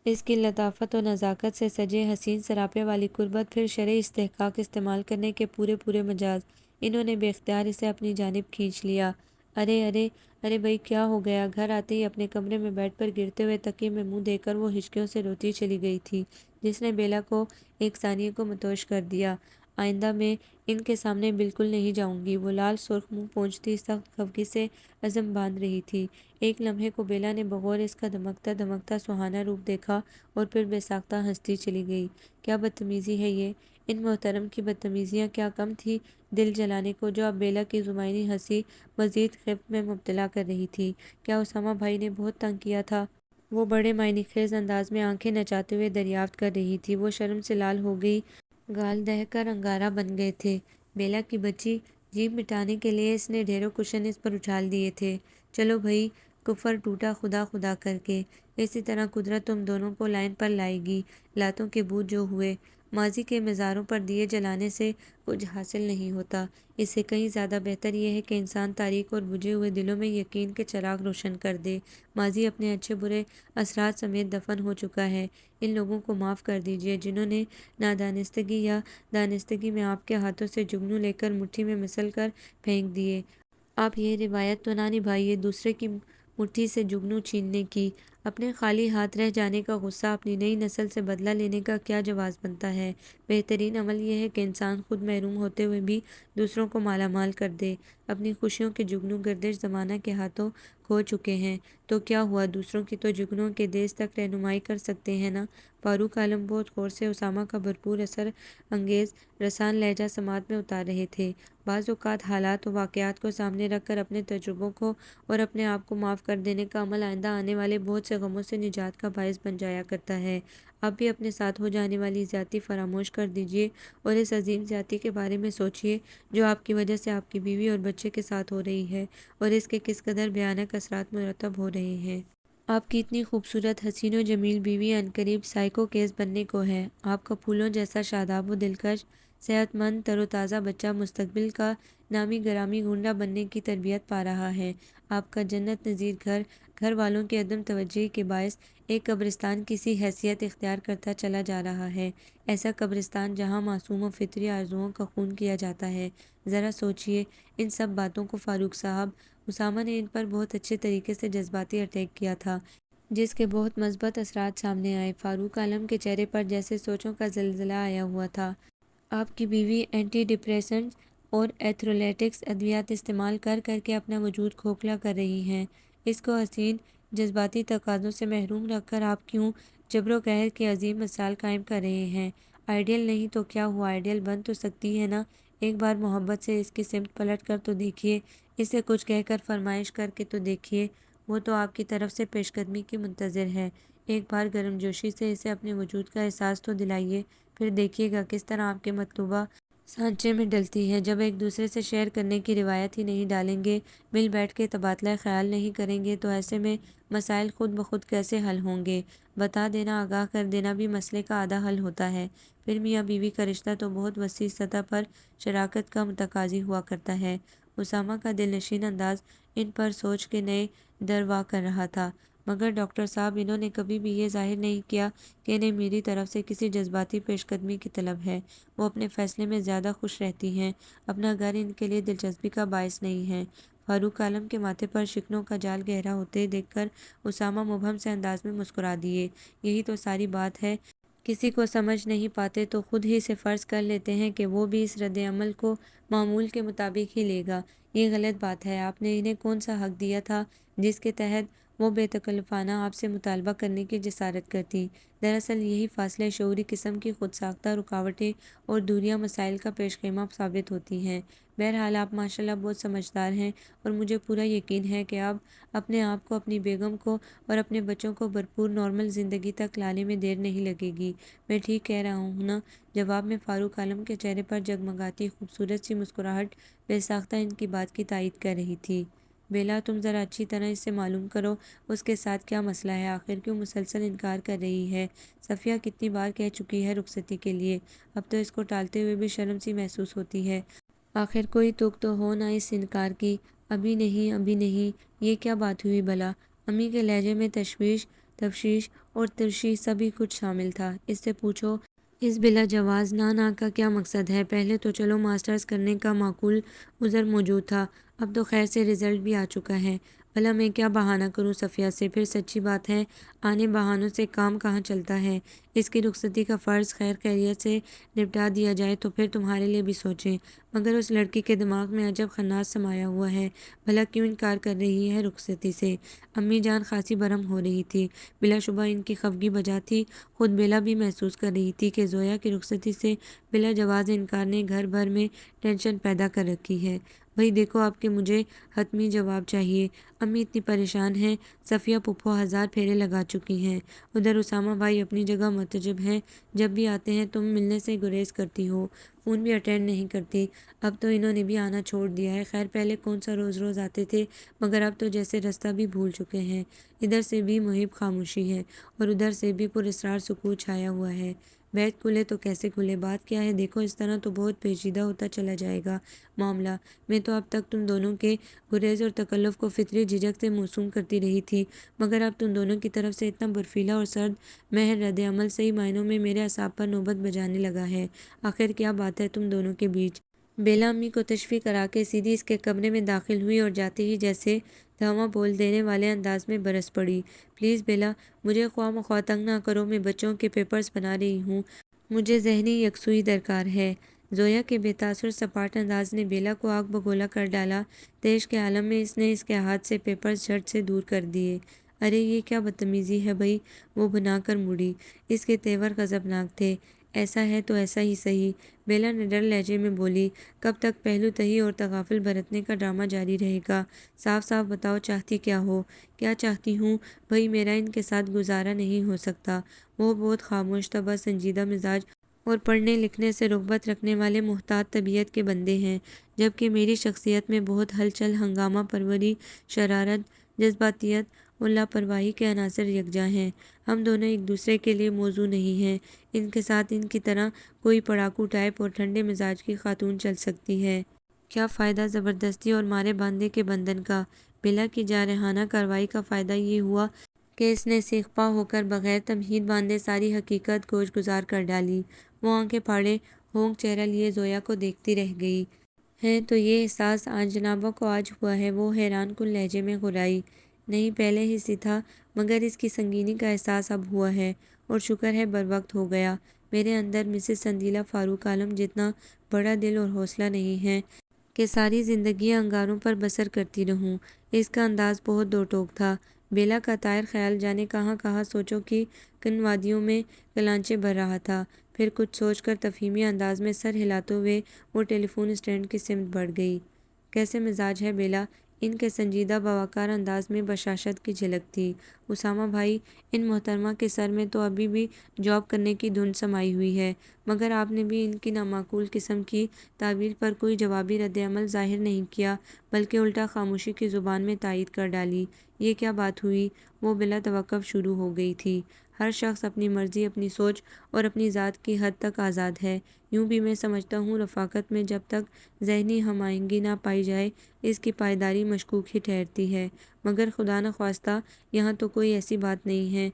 اس کی لطافت و نزاکت سے سجے حسین سراپے والی قربت، پھر شرعی استحقاق استعمال کرنے کے پورے پورے مجاز۔ انہوں نے بے اختیار اسے اپنی جانب کھینچ لیا۔ ارے ارے ارے بھئی کیا ہو گیا؟ گھر آتے ہی اپنے کمرے میں بیڈ پر گرتے ہوئے تکیے میں منہ دے کر وہ ہچکیوں سے روتی چلی گئی تھی، جس نے بیلا کو ایک ثانیے کو متوش کر دیا۔ آئندہ میں ان کے سامنے بالکل نہیں جاؤں گی۔ وہ لال سرخ منہ پونچھتی سخت خفگی سے عزم باندھ رہی تھی۔ ایک لمحے کو بیلا نے بغور اس کا دمکتا دمکتا سہانا روپ دیکھا، اور پھر بے ساختہ ہنستی چلی گئی۔ کیا بدتمیزی ہے یہ! ان محترم کی بدتمیزیاں کیا کم تھی دل جلانے کو، جو اب بیلا کی زمینی ہنسی مزید خفت میں مبتلا کر رہی تھی؟ کیا اسامہ بھائی نے بہت تنگ کیا تھا؟ وہ بڑے معنی خیز انداز میں آنکھیں نچاتے ہوئے دریافت کر رہی تھی۔ وہ شرم سے لال ہو گئی، گال دہہ کر انگارہ بن گئے تھے۔ بیلا کی بچی، جیب مٹانے کے لیے اس نے ڈھیروں کشن اس پر اچھال دیے تھے۔ چلو بھئی کفر ٹوٹا خدا خدا کر کے۔ اسی طرح قدرت تم دونوں کو لائن پر لائے گی۔ لاتوں کے بوجھ جو ہوئے، ماضی کے مزاروں پر دیے جلانے سے کچھ حاصل نہیں ہوتا۔ اس سے کہیں زیادہ بہتر یہ ہے کہ انسان تاریک اور بجھے ہوئے دلوں میں یقین کے چراغ روشن کر دے۔ ماضی اپنے اچھے برے اثرات سمیت دفن ہو چکا ہے۔ ان لوگوں کو معاف کر دیجیے جنہوں نے نادانستگی یا دانستگی میں آپ کے ہاتھوں سے جگنو لے کر مٹھی میں مسل کر پھینک دیے۔ آپ یہ روایت تو نہ نبھائیے دوسرے کی مٹھی سے جگنو چھیننے کی۔ اپنے خالی ہاتھ رہ جانے کا غصہ اپنی نئی نسل سے بدلہ لینے کا کیا جواز بنتا ہے؟ بہترین عمل یہ ہے کہ انسان خود محروم ہوتے ہوئے بھی دوسروں کو مالا مال کر دے۔ اپنی خوشیوں کے جگنو گردش زمانہ کے ہاتھوں کھو چکے ہیں تو کیا ہوا، دوسروں کی تو جگنوں کے دیس تک رہنمائی کر سکتے ہیں نا۔ فاروق عالم بہت غور سے اسامہ کا بھرپور اثر انگیز رسان لہجہ سماعت میں اتار رہے تھے۔ بعض اوقات حالات و واقعات کو سامنے رکھ کر اپنے تجربوں کو اور اپنے آپ کو معاف کر دینے کا عمل آئندہ آنے والے بہت سے غموں سے نجات کا باعث بن جایا کرتا ہے۔ آپ بھی اپنے ساتھ ہو جانے والی زیادتی فراموش کر دیجیے اور اس عظیم زیادتی کے بارے میں سوچیے جو آپ کی وجہ سے آپ کی بیوی اور بچے کے ساتھ ہو رہی ہے اور اس کے کس قدر بھیانک اثرات مرتب ہو رہے ہیں۔ آپ کی اتنی خوبصورت حسین و جمیل بیوی عنقریب سائیکو کیس بننے کو ہے۔ آپ کا پھولوں جیسا شاداب و دلکش صحت مند تر و تازہ بچہ مستقبل کا نامی گرامی گونڈا بننے کی تربیت پا رہا ہے۔ آپ کا جنت نظیر گھر گھر والوں کی عدم توجہی کے باعث ایک قبرستان کی سی حیثیت اختیار کرتا چلا جا رہا ہے۔ ایسا قبرستان جہاں معصوم و فطری آرزوؤں کا خون کیا جاتا ہے۔ ذرا سوچئے ان سب باتوں کو فاروق صاحب، اسامہ نے ان پر بہت اچھے طریقے سے جذباتی اٹیک کیا تھا جس کے بہت مثبت اثرات سامنے آئے۔ فاروق عالم کے چہرے پر جیسے سوچوں کا زلزلہ آیا ہوا تھا۔ آپ کی بیوی اینٹی ڈپریسنٹس اور ایتھرولیٹکس ادویات استعمال کر کر کے اپنا وجود کھوکھلا کر رہی ہیں۔ اس کو حسین جذباتی تقاضوں سے محروم رکھ کر آپ کیوں جبر و قہر کی عظیم مثال قائم کر رہے ہیں؟ آئیڈیل نہیں تو کیا ہوا، آئیڈیل بن تو سکتی ہے نا۔ ایک بار محبت سے اس کی سمت پلٹ کر تو دیکھیے، اسے کچھ کہہ کر فرمائش کر کے تو دیکھیے، وہ تو آپ کی طرف سے پیش قدمی کی منتظر ہے۔ ایک بار گرم جوشی سے اسے اپنے وجود کا احساس تو دلائیے، پھر دیکھیے گا کس طرح آپ کے مطلوبہ سانچے میں ڈلتی ہے۔ جب ایک دوسرے سے شیئر کرنے کی روایت ہی نہیں ڈالیں گے، مل بیٹھ کے تبادلہ خیال نہیں کریں گے تو ایسے میں مسائل خود بخود کیسے حل ہوں گے؟ بتا دینا، آگاہ کر دینا بھی مسئلے کا آدھا حل ہوتا ہے۔ پھر میاں بیوی کا رشتہ تو بہت وسیع سطح پر شراکت کا متقاضی ہوا کرتا ہے۔ اسامہ کا دل نشین انداز ان پر سوچ کے نئے در وا کر رہا تھا۔ مگر ڈاکٹر صاحب، انہوں نے کبھی بھی یہ ظاہر نہیں کیا کہ انہیں میری طرف سے کسی جذباتی پیش قدمی کی طلب ہے۔ وہ اپنے فیصلے میں زیادہ خوش رہتی ہیں۔ اپنا گھر ان کے لیے دلچسپی کا باعث نہیں ہے۔ فاروق عالم کے ماتھے پر شکنوں کا جال گہرا ہوتے دیکھ کر اسامہ مبہم سے انداز میں مسکرا دیے۔ یہی تو ساری بات ہے، کسی کو سمجھ نہیں پاتے تو خود ہی سے فرض کر لیتے ہیں کہ وہ بھی اس رد عمل کو معمول کے مطابق ہی لے گا۔ یہ غلط بات ہے۔ آپ نے انہیں کون سا حق دیا تھا جس کے تحت وہ بے تکلفانہ آپ سے مطالبہ کرنے کی جسارت کرتی؟ دراصل یہی فاصلے شعوری قسم کی خود ساختہ رکاوٹیں اور دوریاں مسائل کا پیش خیمہ ثابت ہوتی ہیں۔ بہرحال آپ ماشاءاللہ بہت سمجھدار ہیں اور مجھے پورا یقین ہے کہ اب اپنے آپ کو، اپنی بیگم کو اور اپنے بچوں کو بھرپور نارمل زندگی تک لانے میں دیر نہیں لگے گی۔ میں ٹھیک کہہ رہا ہوں نا؟ جواب میں فاروق عالم کے چہرے پر جگمگاتی خوبصورت سی مسکراہٹ بے ساختہ ان کی بات کی تائید کر رہی تھی۔ بیلا، تم ذرا اچھی طرح اس سے معلوم کرو اس کے ساتھ کیا مسئلہ ہے، آخر کیوں مسلسل انکار کر رہی ہے؟ صفیہ کتنی بار کہہ چکی ہے رخصتی کے لیے، اب تو اس کو ٹالتے ہوئے بھی شرم سی محسوس ہوتی ہے۔ آخر کوئی تک تو ہو نا اس انکار کی۔ ابھی نہیں، ابھی نہیں، یہ کیا بات ہوئی بھلا؟ امی کے لہجے میں تشویش، تفشیش اور ترشی سبھی کچھ شامل تھا۔ اس سے پوچھو اس بلا جواز نہ کا کیا مقصد ہے؟ پہلے تو چلو ماسٹرز کرنے کا معقول عذر موجود تھا، اب تو خیر سے رزلٹ بھی آ چکا ہے۔ بھلا میں کیا بہانہ کروں صفیہ سے؟ پھر سچی بات ہے، آنے بہانوں سے کام کہاں چلتا ہے۔ اس کی رخصتی کا فرض خیر خیریت سے نپٹا دیا جائے تو پھر تمہارے لیے بھی سوچیں۔ مگر اس لڑکی کے دماغ میں عجب خناس سمایا ہوا ہے، بھلا کیوں انکار کر رہی ہے رخصتی سے؟ امی جان خاصی برہم ہو رہی تھی، بلا شبہ ان کی خفگی بجا تھی۔ خود بیلا بھی محسوس کر رہی تھی کہ زویا کی رخصتی سے بلا جواز انکار نے گھر بھر میں ٹینشن پیدا کر رکھی ہے۔ بھائی دیکھو آپ کے مجھے حتمی جواب چاہیے۔ امی اتنی پریشان ہیں، صفیہ پھپھو ہزار پھیرے لگا چکی ہیں، ادھر اسامہ بھائی اپنی جگہ متجب ہیں، جب بھی آتے ہیں تم ملنے سے گریز کرتی ہو، فون بھی اٹینڈ نہیں کرتی۔ اب تو انہوں نے بھی آنا چھوڑ دیا ہے، خیر پہلے کون سا روز روز آتے تھے، مگر اب تو جیسے رستہ بھی بھول چکے ہیں۔ ادھر سے بھی محب خاموشی ہے اور ادھر سے بھی پر اسرار سکوت چھایا ہوا ہے۔ بیت کھلے تو کیسے کھلے، بات کیا ہے؟ دیکھو اس طرح تو بہت پیچیدہ ہوتا چلا جائے گا معاملہ۔ میں تو اب تک تم دونوں کے گریز اور تکلف کو فطری جھجک سے موسوم کرتی رہی تھی، مگر اب تم دونوں کی طرف سے اتنا برفیلا اور سرد مہر رد عمل صحیح معنوں میں میرے اعصاب پر نوبت بجانے لگا ہے۔ آخر کیا بات ہے تم دونوں کے بیچ؟ بیلا امی کو تشفیع کرا کے سیدھی اس کے کمرے میں داخل ہوئی اور جاتے ہی جیسے دھواں بول دینے والے انداز میں برس پڑی۔ پلیز بیلا، مجھے خواہ مخواہ تنگ نہ کرو، میں بچوں کے پیپرز بنا رہی ہوں، مجھے ذہنی یکسوئی درکار ہے۔ زویا کے بے تاثر سپاٹ انداز نے بیلا کو آگ بگولا کر ڈالا۔ تیش کے عالم میں اس نے اس کے ہاتھ سے پیپرز جھٹ سے دور کر دیے۔ ارے یہ کیا بدتمیزی ہے بھئی، وہ بھنا کر مڑی۔ اس کے تیور غضبناک تھے۔ ایسا ہے تو ایسا ہی سہی، بیلا نے ڈر لہجے میں بولی۔ کب تک پہلو تہی اور تغافل برتنے کا ڈرامہ جاری رہے گا؟ صاف صاف بتاؤ چاہتی کیا ہو؟ کیا چاہتی ہوں بھئی، میرا ان کے ساتھ گزارا نہیں ہو سکتا۔ وہ بہت خاموش طبع، سنجیدہ مزاج اور پڑھنے لکھنے سے رغبت رکھنے والے محتاط طبیعت کے بندے ہیں، جبکہ میری شخصیت میں بہت ہلچل، ہنگامہ پروری، شرارت، جذباتیت اور لاپرواہی کے عناصر یکجا ہیں۔ ہم دونوں ایک دوسرے کے لیے موزوں نہیں ہیں۔ ان کے ساتھ ان کی طرح کوئی پڑھاکو ٹائپ اور ٹھنڈے مزاج کی خاتون چل سکتی ہے؟ کیا فائدہ زبردستی اور مارے باندھے کے بندھن کا؟ بیلا کی جارحانہ کارروائی کا فائدہ یہ ہوا کہ اس نے سیخ پا ہو کر بغیر تمہید باندھے ساری حقیقت گوش گزار کر ڈالی۔ وہ آنکھیں پھاڑے ہونک چہرہ لیے زویا کو دیکھتی رہ گئی۔ ہیں تو یہ احساس آن جنابہ کو آج ہوا ہے؟ وہ حیران کن لہجے میں غرائی۔ نہیں، پہلے ہی سے تھا، مگر اس کی سنگینی کا احساس اب ہوا ہے، اور شکر ہے بروقت ہو گیا۔ میرے اندر مسز سنجیلا فاروق عالم جتنا بڑا دل اور حوصلہ نہیں ہے کہ ساری زندگی انگاروں پر بسر کرتی رہوں۔ اس کا انداز بہت دو ٹوک تھا۔ بیلا کا طائر خیال جانے کہاں کہاں سوچوں کی کن وادیوں میں کلانچے بھر رہا تھا۔ پھر کچھ سوچ کر تفہیمی انداز میں سر ہلاتے ہوئے وہ ٹیلی فون اسٹینڈ کی سمت بڑھ گئی۔ کیسے مزاج ہے بیلا؟ ان کے سنجیدہ باوقار انداز میں بشاشت کی جھلک تھی۔ اسامہ بھائی، ان محترمہ کے سر میں تو ابھی بھی جاب کرنے کی دھن سمائی ہوئی ہے، مگر آپ نے بھی ان کی نامعقول قسم کی تعبیر پر کوئی جوابی رد عمل ظاہر نہیں کیا، بلکہ الٹا خاموشی کی زبان میں تائید کر ڈالی۔ یہ کیا بات ہوئی؟ وہ بلا توقف شروع ہو گئی تھی۔ ہر شخص اپنی مرضی، اپنی سوچ اور اپنی ذات کی حد تک آزاد ہے۔ یوں بھی میں سمجھتا ہوں رفاقت میں جب تک ذہنی ہم آہنگی نہ پائی جائے اس کی پائیداری مشکوک ہی ٹھہرتی ہے، مگر خدا نخواستہ یہاں تو کوئی ایسی بات نہیں ہے۔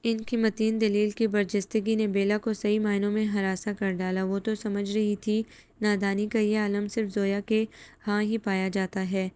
ان کی متین دلیل کی برجستگی نے بیلا کو صحیح معنوں میں ہراساں کر ڈالا۔ وہ تو سمجھ رہی تھی نادانی کا یہ عالم صرف زویا کے ہاں ہی پایا جاتا ہے۔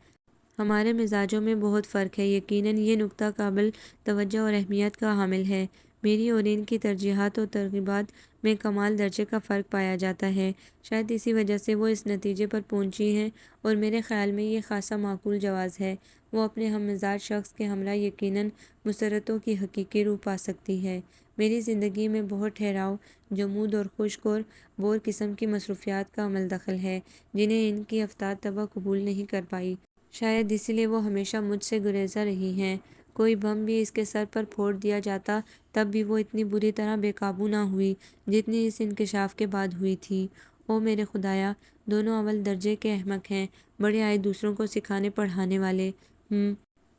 ہمارے مزاجوں میں بہت فرق ہے، یقیناً یہ نکتہ قابل توجہ اور اہمیت کا حامل ہے۔ میری اور ان کی ترجیحات اور ترغیبات میں کمال درجے کا فرق پایا جاتا ہے، شاید اسی وجہ سے وہ اس نتیجے پر پہنچی ہیں، اور میرے خیال میں یہ خاصا معقول جواز ہے۔ وہ اپنے ہم مزاج شخص کے ہمراہ یقیناً مسرتوں کی حقیقی روح پا سکتی ہے۔ میری زندگی میں بہت ٹھہراؤ، جمود اور خشک اور بور قسم کی مصروفیات کا عمل دخل ہے، جنہیں ان کی افتاد طبع قبول نہیں کر پائی۔ شاید اسی لیے وہ ہمیشہ مجھ سے گریزاں رہی ہیں۔ کوئی بم بھی اس کے سر پر پھوڑ دیا جاتا تب بھی وہ اتنی بری طرح بے قابو نہ ہوئی جتنی اس انکشاف کے بعد ہوئی تھی۔ او میرے خدایا، دونوں اول درجے کے احمق ہیں، بڑے آئے دوسروں کو سکھانے پڑھانے والے۔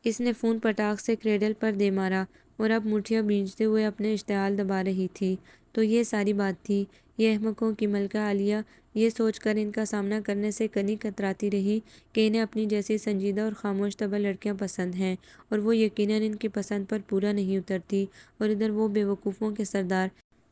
اس نے فون پٹاخ سے کریڈل پر دے مارا اور اب مٹھیاں بھینجتے ہوئے اپنے اشتعال دبا رہی تھی۔ تو یہ ساری بات تھی۔ یہ احمقوں کی ملکہ عالیہ یہ سوچ کر ان کا سامنا کرنے سے کنی کتراتی رہی کہ انہیں اپنی جیسی سنجیدہ اور خاموش طبع لڑکیاں پسند ہیں، اور وہ یقیناً ان کی پسند پر پورا نہیں اترتی، اور ادھر وہ بے وقوفوں کے سردار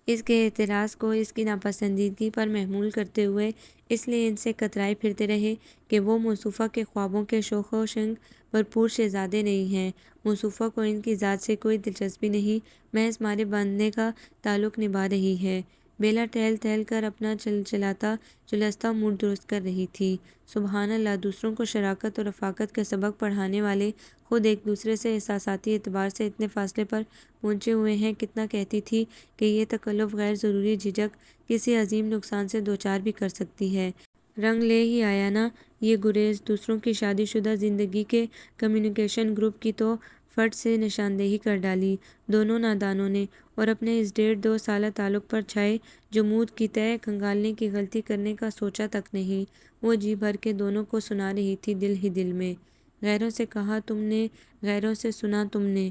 اس کے اعتراض کو اس کی ناپسندیدگی پر محمول کرتے ہوئے اس لیے ان سے کترائے پھرتے رہے کہ وہ موصوفہ کے خوابوں کے شوخ و شنگ بھرپور شہزادے نہیں ہیں۔ موصوفہ کو ان کی ذات سے کوئی دلچسپی نہیں، محض مارے باندھنے کا تعلق نبھا رہی ہے۔ بیلا ٹہل ٹہل کر اپنا چلچلاتا چلستہ موڈ درست کر رہی تھی۔ سبحان اللہ، دوسروں کو شراکت اور رفاقت کے سبق پڑھانے والے خود ایک دوسرے سے احساساتی اعتبار سے اتنے فاصلے پر پہنچے ہوئے ہیں۔ کتنا کہتی تھی کہ یہ تکلف غیر ضروری جھجک کسی عظیم نقصان سے دوچار بھی کر سکتی ہے، رنگ لے ہی آیا نا یہ گریز دوسروں کی شادی شدہ زندگی کے کمیونیکیشن گروپ کی تو فٹ سے نشاندہی کر ڈالی دونوں نادانوں نے، اور اپنے اس 1.5-2 سالہ تعلق پر چھائے جمود کی تہ کھنگالنے کی غلطی کرنے کا سوچا تک نہیں۔ وہ جی بھر کے دونوں کو سنا رہی تھی دل ہی دل میں۔ غیروں سے کہا تم نے، غیروں سے سنا تم نے،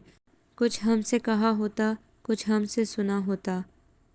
کچھ ہم سے کہا ہوتا، کچھ ہم سے سنا ہوتا۔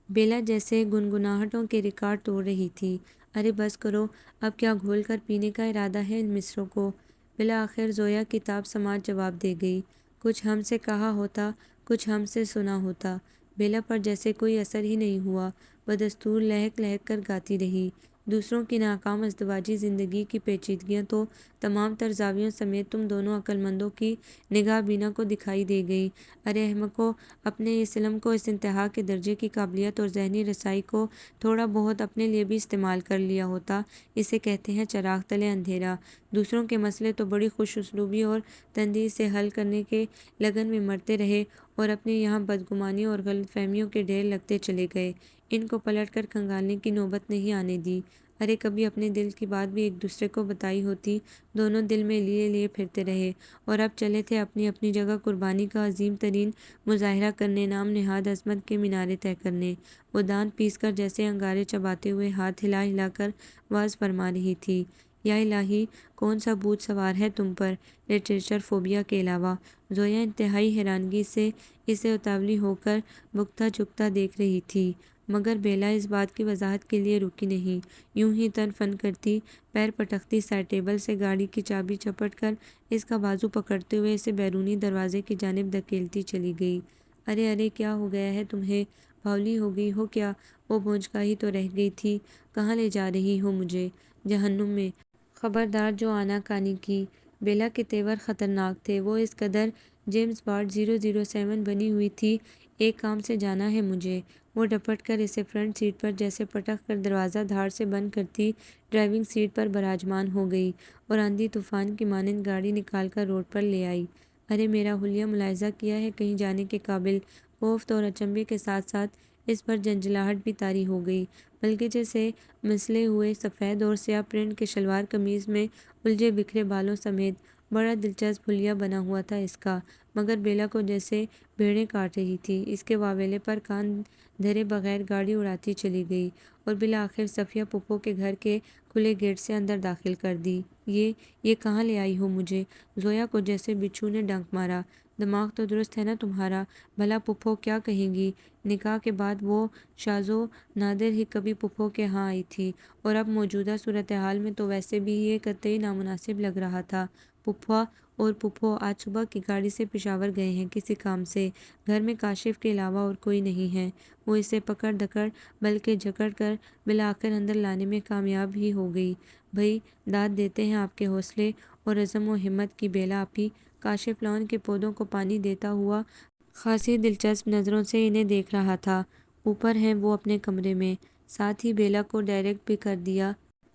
بیلا جیسے گنگناہٹوں کے ریکارڈ توڑ رہی تھی۔ ارے بس کرو، اب کیا گھول کر پینے کا ارادہ ہے ان مصروں کو؟ بالآخر زویا کتاب سماعت جواب دے گئی، کچھ ہم سے کہا ہوتا، کچھ ہم سے سنا ہوتا۔ بیلا پر جیسے کوئی اثر ہی نہیں ہوا، بدستور لہک لہک کر گاتی رہی۔ دوسروں کی ناکام ازدواجی زندگی کی پیچیدگیاں تو تمام تر زاویوں سمیت تم دونوں عقل مندوں کی نگاہ بینا کو دکھائی دے گئی۔ ارے احمقو، اپنے اس علم کو، اس انتہا کے درجے کی قابلیت اور ذہنی رسائی کو تھوڑا بہت اپنے لیے بھی استعمال کر لیا ہوتا۔ اسے کہتے ہیں چراغ تلے اندھیرا۔ دوسروں کے مسئلے تو بڑی خوش اسلوبی اور تندیس سے حل کرنے کے لگن میں مرتے رہے اور اپنے یہاں بدگمانیوں اور غلط فہمیوں کے ڈھیر لگتے چلے گئے، ان کو پلٹ کر کھنگالنے کی نوبت نہیں آنے دی۔ ارے کبھی اپنے دل کی بات بھی ایک دوسرے کو بتائی ہوتی، دونوں دل میں لیے لیے پھرتے رہے، اور اب چلے تھے اپنی اپنی جگہ قربانی کا عظیم ترین مظاہرہ کرنے، نام نہاد عظمت کے مینارے طے کرنے۔ وہ دانت پیس کر جیسے انگارے چباتے ہوئے ہاتھ ہلا ہلا کر واز فرما رہی تھی، یا الہی، کون سا بھوت سوار ہے تم پر لٹریچر فوبیا کے علاوہ؟ زویا انتہائی حیرانگی سے اسے اتاولی ہو کر بکتا جھکتا دیکھ رہی تھی، مگر بیلا اس بات کی وضاحت کے لیے رکی نہیں، یوں ہی تن فن کرتی، پیر پٹکتی سائڈ ٹیبل سے گاڑی کی چابی چپٹ کر اس کا بازو پکڑتے ہوئے اسے بیرونی دروازے کی جانب دھکیلتی چلی گئی۔ ارے ارے کیا ہو گیا ہے تمہیں؟ بھاولی ہو گئی ہو کیا؟ وہ بونچکا ہی تو رہ گئی تھی۔ کہاں لے جا رہی ہو مجھے؟ جہنم میں! خبردار جو آنا کانی کی۔ بیلا کے تیور خطرناک تھے، وہ اس قدر جیمز بانڈ 007 بنی ہوئی تھی۔ ایک کام سے جانا ہے مجھے۔ وہ ڈپٹ کر اسے فرنٹ سیٹ پر جیسے پٹک کر دروازہ دھاڑ سے بند کرتی ڈرائیونگ سیٹ پر براجمان ہو گئی اور آندھی طوفان کی مانند گاڑی نکال کر روڈ پر لے آئی۔ ارے میرا حلیہ ملاحظہ کیا ہے کہیں جانے کے قابل؟ کوفت اور اچنبھے کے ساتھ ساتھ اس پر جنجلاہٹ بھی طاری ہو گئی، بلکہ جیسے مسلے ہوئے سفید اور سیاہ پرنٹ کے شلوار قمیض میں الجھے بکھرے بالوں سمیت بڑا دلچسپ حلیہ بنا ہوا تھا اس کا، مگر بیلا کو جیسے بھیڑیں کاٹ رہی تھی۔ اس کے واویلے پر کان دھرے بغیر گاڑی اڑاتی چلی گئی اور بالآخر صفیہ پھپھو کے گھر کے کھلے گیٹ سے اندر داخل کر دی۔ یہ کہاں لے آئی ہو مجھے؟ زویا کو جیسے بچھو نے ڈنک مارا۔ دماغ تو درست ہے نا تمہارا؟ بھلا پھپھو کیا کہیں گی؟ نکاح کے بعد وہ شاذ و نادر ہی کبھی پھپھو کے ہاں آئی تھی، اور اب موجودہ صورتحال میں تو ویسے بھی یہ قطعی نامناسب لگ رہا تھا۔ پھپھوا اور پھپھو آج صبح کی گاڑی سے پشاور گئے ہیں کسی کام سے، گھر میں کاشف کے علاوہ اور کوئی نہیں ہے۔ وہ اسے پکڑ دکڑ بلکہ جکڑ کر بالآخر اندر لانے میں کامیاب ہی ہو گئی۔ بھئی داد دیتے ہیں آپ کے حوصلے اور عزم و ہمت کی بیلا آپی۔ کاشف لان کے پودوں کو پانی دیتا ہوا خاصی دلچسپ نظروں سے انہیں دیکھ رہا تھا۔ اوپر ہیں وہ اپنے کمرے میں، ساتھ ہی بیلا کو ڈائریکٹ بھی کر دیا،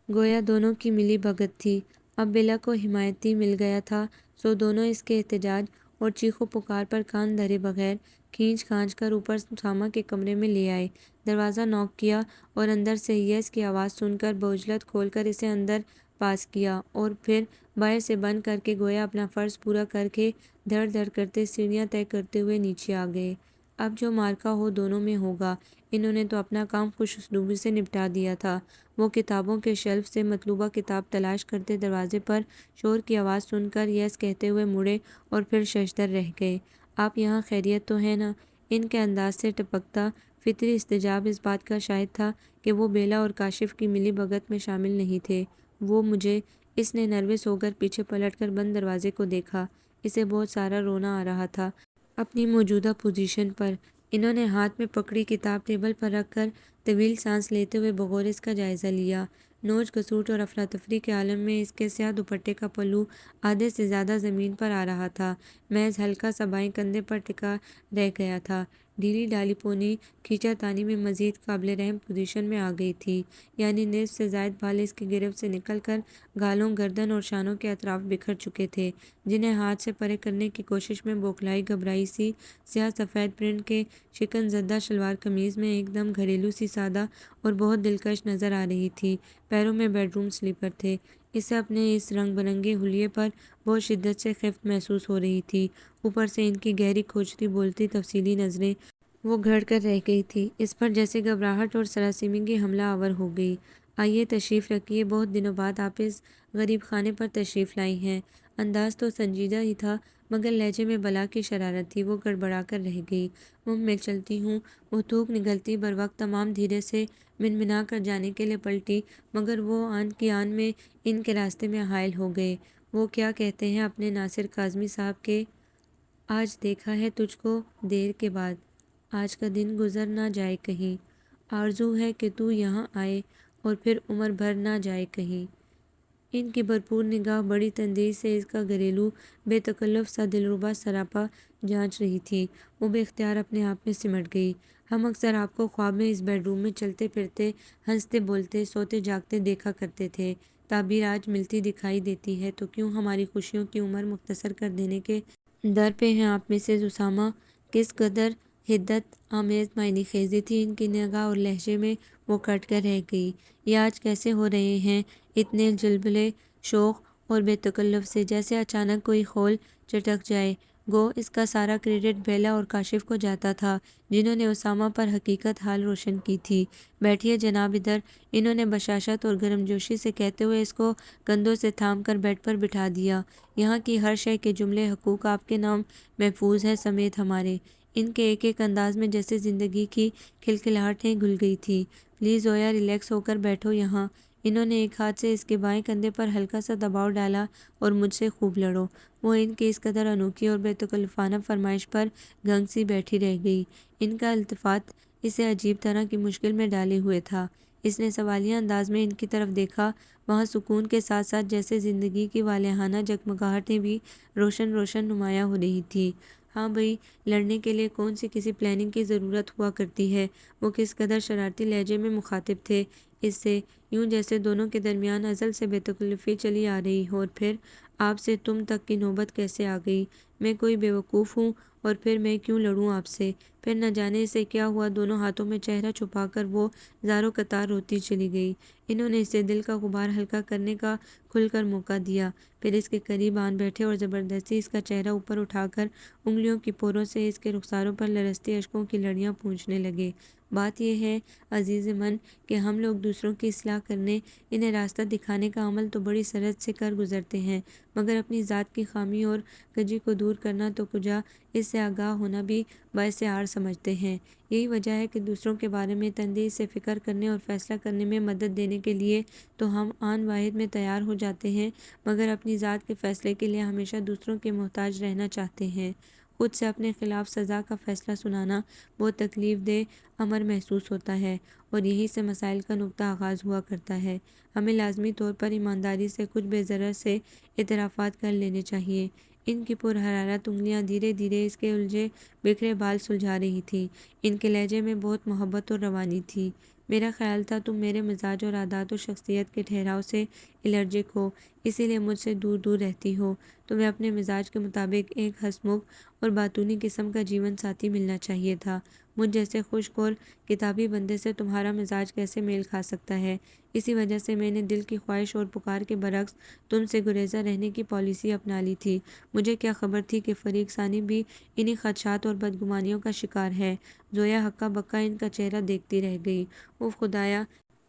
گویا دونوں کی ملی بھگت تھی۔ اب بیلا کو حمایتی مل گیا تھا، سو دونوں اس کے احتجاج اور چیخ و پکار پر کان دھرے بغیر کھینچ کھانچ کر اوپر ساما کے کمرے میں لے آئے۔ دروازہ نوک کیا اور اندر سے یس کی آواز سن کر بعجلت کھول کر اسے اندر پاس کیا، اور پھر باہر سے بند کر کے گویا اپنا فرض پورا کر کے دھڑ دھڑ کرتے سیڑھیاں طے کرتے ہوئے نیچے آ گئے۔ اب جو معرکہ ہو دونوں میں ہوگا، انہوں نے تو اپنا کام خوش اسلوبی سے نپٹا دیا تھا۔ وہ کتابوں کے شیلف سے مطلوبہ کتاب تلاش کرتے دروازے پر شور کی آواز سن کر یس کہتے ہوئے مڑے اور پھر ششدر رہ گئے۔ آپ یہاں خیریت تو ہے نا؟ ان کے انداز سے ٹپکتا فطری استجاب اس بات کا شاہد تھا کہ وہ بیلا اور کاشف کی ملی بھگت میں شامل نہیں تھے۔ وہ مجھے، اس نے نروس ہو کر پیچھے پلٹ کر بند دروازے کو دیکھا۔ اسے بہت سارا رونا آ رہا تھا اپنی موجودہ پوزیشن پر۔ انہوں نے ہاتھ میں پکڑی کتاب ٹیبل پر رکھ کر طویل سانس لیتے ہوئے بغور اس کا جائزہ لیا۔ نوچ گھسوٹ اور افراتفری کے عالم میں اس کے سیاہ دوپٹے کا پلو آدھے سے زیادہ زمین پر آ رہا تھا، محض ہلکا سا بائیں کندھے پر ٹکا رہ گیا تھا۔ ڈھیلی ڈالی پونی کھینچا تانی میں مزید قابل رحم پوزیشن میں آ گئی تھی، یعنی نصف سے زائد بال اس کی گرفت سے نکل کر گالوں، گردن اور شانوں کے اطراف بکھر چکے تھے، جنہیں ہاتھ سے پرے کرنے کی کوشش میں بوکھلائی گھبرائی سی سیاہ سفید پرنٹ کے شکن زدہ شلوار قمیض میں ایک دم گھریلو سی سادہ اور بہت دلکش نظر آ رہی تھی۔ پیروں میں بیڈ روم سلیپر تھے۔ اسے اپنے اس رنگ برنگے حلیے پر بہت شدت سے خفت محسوس ہو رہی تھی، اوپر سے ان کی گہری کھوجتی بولتی تفصیلی نظریں وہ گھڑ کر رہ گئی تھی، اس پر جیسے گھبراہٹ اور سراسیمگی حملہ آور ہو گئی۔ آئیے تشریف رکھیے، بہت دنوں بعد آپ اس غریب خانے پر تشریف لائی ہیں۔ انداز تو سنجیدہ ہی تھا مگر لہجے میں بلا کی شرارت تھی، وہ گڑبڑا کر رہ گئی۔ میں چلتی ہوں۔ وہ تھوک نگلتی بروقت تمام دھیرے سے منمنا کر جانے کے لیے پلٹی، مگر وہ آن کی آن میں ان کے راستے میں حائل ہو گئے۔ وہ کیا کہتے ہیں اپنے ناصر کاظمی صاحب کے آج دیکھا ہے تجھ کو دیر کے بعد، آج کا دن گزر نہ جائے کہیں، آرزو ہے کہ تو یہاں آئے اور پھر عمر بھر نہ جائے کہیں۔ ان کی بھرپور نگاہ بڑی تندیس سے اس کا گھریلو بے تکلف سا دلربا سراپا جانچ رہی تھی۔ وہ بے اختیار اپنے آپ میں سمٹ گئی۔ ہم اکثر آپ کو خواب میں اس بیڈ روم میں چلتے پھرتے، ہنستے بولتے، سوتے جاگتے دیکھا کرتے تھے۔ تعبیر آج ملتی دکھائی دیتی ہے تو کیوں ہماری خوشیوں کی عمر مختصر کر دینے کے در پہ ہیں آپ مسز اسامہ۔ کس قدر حدت آمیز معنی خیزی تھی ان کی نگاہ اور لہجے میں، وہ کٹ کر رہ گئی۔ یہ آج کیسے ہو رہے ہیں اتنے جلبلے شوق اور بے تکلف سے، جیسے اچانک کوئی خول چٹک جائے۔ گو اس کا سارا کریڈٹ بیلا اور کاشف کو جاتا تھا، جنہوں نے اسامہ پر حقیقت حال روشن کی تھی۔ بیٹھیے جناب ادھر، انہوں نے بشاشت اور گرمجوشی سے کہتے ہوئے اس کو کندھوں سے تھام کر بیڈ پر بٹھا دیا۔ یہاں کی ہر شے کے جملے حقوق آپ کے نام محفوظ ہیں سمیت ہمارے۔ ان کے ایک ایک انداز میں جیسے زندگی کی کھلکھلاہٹیں گھل گئی تھی۔ پلیز زویا، ریلیکس ہو کر بیٹھو یہاں۔ انہوں نے ایک ہاتھ سے اس کے بائیں کندھے پر ہلکا سا دباؤ ڈالا، اور مجھ سے خوب لڑو۔ وہ ان کی اس قدر انوکھی اور بے تکلفانہ فرمائش پر گنگ سی بیٹھی رہ گئی۔ ان کا التفات اسے عجیب طرح کی مشکل میں ڈالے ہوئے تھا۔ اس نے سوالیہ انداز میں ان کی طرف دیکھا، وہاں سکون کے ساتھ ساتھ جیسے زندگی کی والہانہ جگمگاہٹیں بھی روشن روشن نمایاں ہو رہی تھی۔ ہاں بھئی، لڑنے کے لیے کون سی کسی پلاننگ کی ضرورت ہوا کرتی ہے؟ وہ کس قدر شرارتی لہجے میں مخاطب تھے اس سے، یوں جیسے دونوں کے درمیان ازل سے بے تکلفی چلی آ رہی ہو۔ اور پھر آپ سے تم تک کی نوبت کیسے آ گئی؟ میں کوئی بیوقوف ہوں؟ اور پھر میں کیوں لڑوں آپ سے؟ پھر نہ جانے اسے کیا ہوا، دونوں ہاتھوں میں چہرہ چھپا کر وہ زاروں قطار روتی چلی گئی۔ انہوں نے اسے دل کا غبار ہلکا کرنے کا کھل کر موقع دیا، پھر اس کے قریب آن بیٹھے اور زبردستی اس کا چہرہ اوپر اٹھا کر انگلیوں کی پوروں سے اس کے رخساروں پر لرزتی اشکوں کی لڑیاں پونچھنے لگے۔ بات یہ ہے عزیز من کہ ہم لوگ دوسروں کی اصلاح کرنے، انہیں راستہ دکھانے کا عمل تو بڑی سرعت سے کر گزرتے ہیں، مگر اپنی ذات کی خامی اور کجی کو دور کرنا تو کجا، اس سے آگاہ ہونا بھی باعث عار سمجھتے ہیں۔ یہی وجہ ہے کہ دوسروں کے بارے میں تندیس سے فکر کرنے اور فیصلہ کرنے میں مدد دینے کے لیے تو ہم آن واحد میں تیار ہو جاتے ہیں، مگر اپنی ذات کے فیصلے کے لیے ہمیشہ دوسروں کے محتاج رہنا چاہتے ہیں۔ خود سے اپنے خلاف سزا کا فیصلہ سنانا بہت تکلیف دہ امر محسوس ہوتا ہے، اور یہیں سے مسائل کا نقطہ آغاز ہوا کرتا ہے۔ ہمیں لازمی طور پر ایمانداری سے کچھ بے ضرر سے اعترافات کر لینے چاہیے۔ ان کی پرحرارت انگلیاں دھیرے دھیرے اس کے الجھے بکھرے بال سلجھا رہی تھیں۔ ان کے لہجے میں بہت محبت اور روانی تھی۔ میرا خیال تھا تم میرے مزاج اور عادات و شخصیت کے ٹھہراؤ سے الرجک ہو، اسی لیے مجھ سے دور دور رہتی ہو۔ تمہیں اپنے مزاج کے مطابق ایک ہنسمکھ اور باتونی قسم کا جیون ساتھی ملنا چاہیے تھا۔ مجھ جیسے خشک اور کتابی بندے سے تمہارا مزاج کیسے میل کھا سکتا ہے؟ اسی وجہ سے میں نے دل کی خواہش اور پکار کے برعکس تم سے گریزاں رہنے کی پالیسی اپنا لی تھی۔ مجھے کیا خبر تھی کہ فریق ثانی بھی انہی خدشات اور بدگمانیوں کا شکار ہے؟ زویا ہکا بکا ان کا چہرہ دیکھتی رہ گئی۔ اوہ خدایا،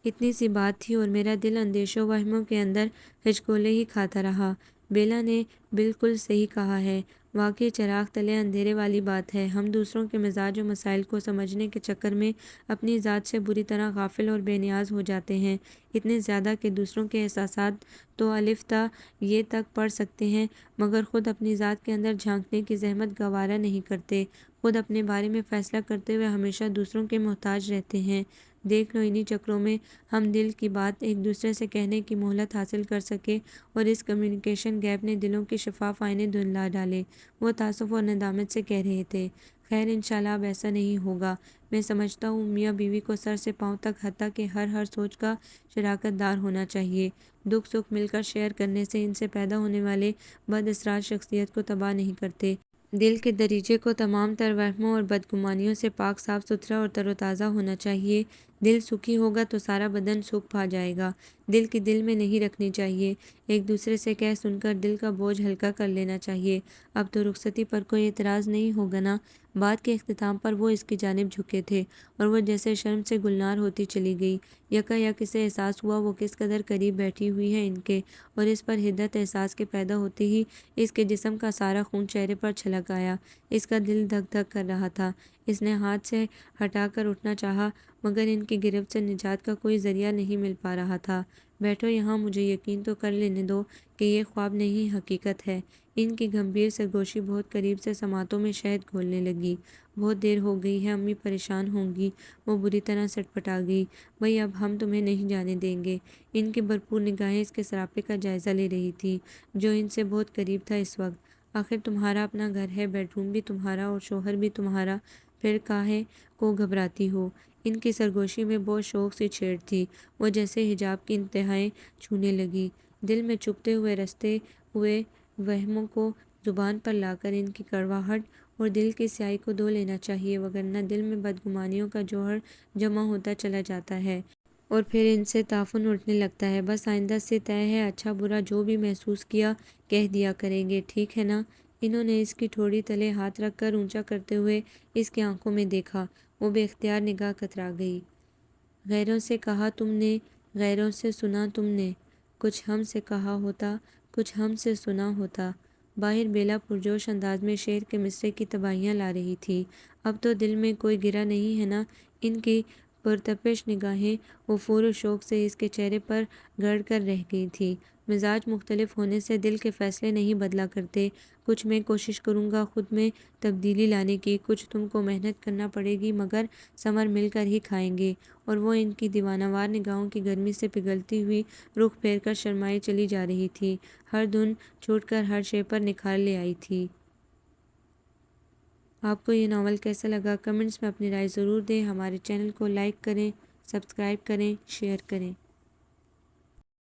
اتنی سی بات تھی اور میرا دل اندیشوں وہموں کے اندر ہچکولے ہی کھاتا رہا۔ بیلا نے بالکل صحیح کہا ہے، واقعی چراغ تلے اندھیرے والی بات ہے۔ ہم دوسروں کے مزاج و مسائل کو سمجھنے کے چکر میں اپنی ذات سے بری طرح غافل اور بے نیاز ہو جاتے ہیں، اتنے زیادہ کہ دوسروں کے احساسات تو الف تا یہ تک پڑھ سکتے ہیں، مگر خود اپنی ذات کے اندر جھانکنے کی زحمت گوارا نہیں کرتے۔ خود اپنے بارے میں فیصلہ کرتے ہوئے ہمیشہ دوسروں کے محتاج رہتے ہیں۔ دیکھ لو انہی چکروں میں ہم دل کی بات ایک دوسرے سے کہنے کی مہلت حاصل کر سکے، اور اس کمیونیکیشن گیپ نے دلوں کے شفاف آئینے دھندلا ڈالے۔ وہ تاسف اور ندامت سے کہہ رہے تھے، خیر انشاءاللہ اب ایسا نہیں ہوگا۔ میں سمجھتا ہوں میاں بیوی کو سر سے پاؤں تک حتیٰ کہ ہر سوچ کا شراکت دار ہونا چاہیے۔ دکھ سکھ مل کر شیئر کرنے سے ان سے پیدا ہونے والے بد اثرات شخصیت کو تباہ نہیں کرتے۔ دل کے دریچے کو تمام تر وہموں اور بدگمانیوں سے پاک صاف ستھرا اور تر و تازہ ہونا چاہیے۔ دل سکھی ہوگا تو سارا بدن سکھ پا جائے گا۔ دل کی دل میں نہیں رکھنی چاہیے۔ ایک دوسرے سے کہہ سن کر دل کا بوجھ ہلکا کر لینا چاہیے۔ اب تو رخصتی پر کوئی اعتراض نہیں ہوگا نا؟ بات کے اختتام پر وہ اس کی جانب جھکے تھے اور وہ جیسے شرم سے گلنار ہوتی چلی گئی۔ یکایک اسے احساس ہوا وہ کس قدر قریب بیٹھی ہوئی ہے ان کے، اور اس پر حدت احساس کے پیدا ہوتے ہی اس کے جسم کا سارا خون چہرے پر چھلک آیا۔ اس کا دل دھک دھک کر رہا تھا۔ اس نے ہاتھ سے ہٹا کر اٹھنا چاہا مگر ان کی گرفت سے نجات کا کوئی ذریعہ نہیں مل پا رہا تھا۔ بیٹھو یہاں، مجھے یقین تو کر لینے دو کہ یہ خواب نہیں حقیقت ہے۔ ان کی گمبھیر سرگوشی بہت قریب سے سماعتوں میں شہد گھولنے لگی۔ بہت دیر ہو گئی ہے، امی پریشان ہوں گی۔ وہ بری طرح سٹپٹا گئی۔ بھئی اب ہم تمہیں نہیں جانے دیں گے۔ ان کی بھرپور نگاہیں اس کے سراپے کا جائزہ لے رہی تھی جو ان سے بہت قریب تھا اس وقت۔ آخر تمہارا اپنا گھر ہے، بیڈ روم بھی تمہارا اور شوہر بھی تمہارا، پھر کاہے کو گھبراتی ہو؟ ان کی سرگوشی میں بہت شوق سی چھیڑ تھی۔ وہ جیسے حجاب کی انتہائیں چھونے لگی۔ دل میں چبھتے ہوئے رستے ہوئے وہموں کو زبان پر لا کر ان کی کڑواہٹ اور دل کی سیاہی کو دھو لینا چاہیے، وگرنہ دل میں بدگمانیوں کا جوہر جمع ہوتا چلا جاتا ہے اور پھر ان سے تعفن اٹھنے لگتا ہے۔ بس آئندہ سے طے ہے، اچھا برا جو بھی محسوس کیا کہہ دیا کریں گے، ٹھیک ہے نا؟ انہوں نے اس کی ٹھوڑی تلے ہاتھ رکھ کر اونچا کرتے ہوئے اس کی آنکھوں میں دیکھا۔ وہ بے اختیار نگاہ کترا گئی۔ غیروں سے کہا تم نے، غیروں سے سنا تم نے، کچھ ہم سے کہا ہوتا، کچھ ہم سے سنا ہوتا۔ باہر بیلا پرجوش انداز میں شعر کے مصرعے کی تباہیاں لا رہی تھی۔ اب تو دل میں کوئی گرہ نہیں ہے نا؟ ان کی پرتپش نگاہیں وفور و شوق سے اس کے چہرے پر گڑ کر رہ گئی تھیں۔ مزاج مختلف ہونے سے دل کے فیصلے نہیں بدلا کرتے۔ کچھ میں کوشش کروں گا خود میں تبدیلی لانے کی، کچھ تم کو محنت کرنا پڑے گی، مگر ثمر مل کر ہی کھائیں گے۔ اور وہ ان کی دیوانہ وار نگاہوں کی گرمی سے پگھلتی ہوئی رخ پھیر کر شرمائی چلی جا رہی تھی، ہر دھن چھوٹ کر ہر شے پر نکھار لے آئی تھی۔ آپ کو یہ ناول کیسا لگا؟ کمنٹس میں اپنی رائے ضرور دیں۔ ہمارے چینل کو لائک کریں، سبسکرائب کریں، شیئر کریں۔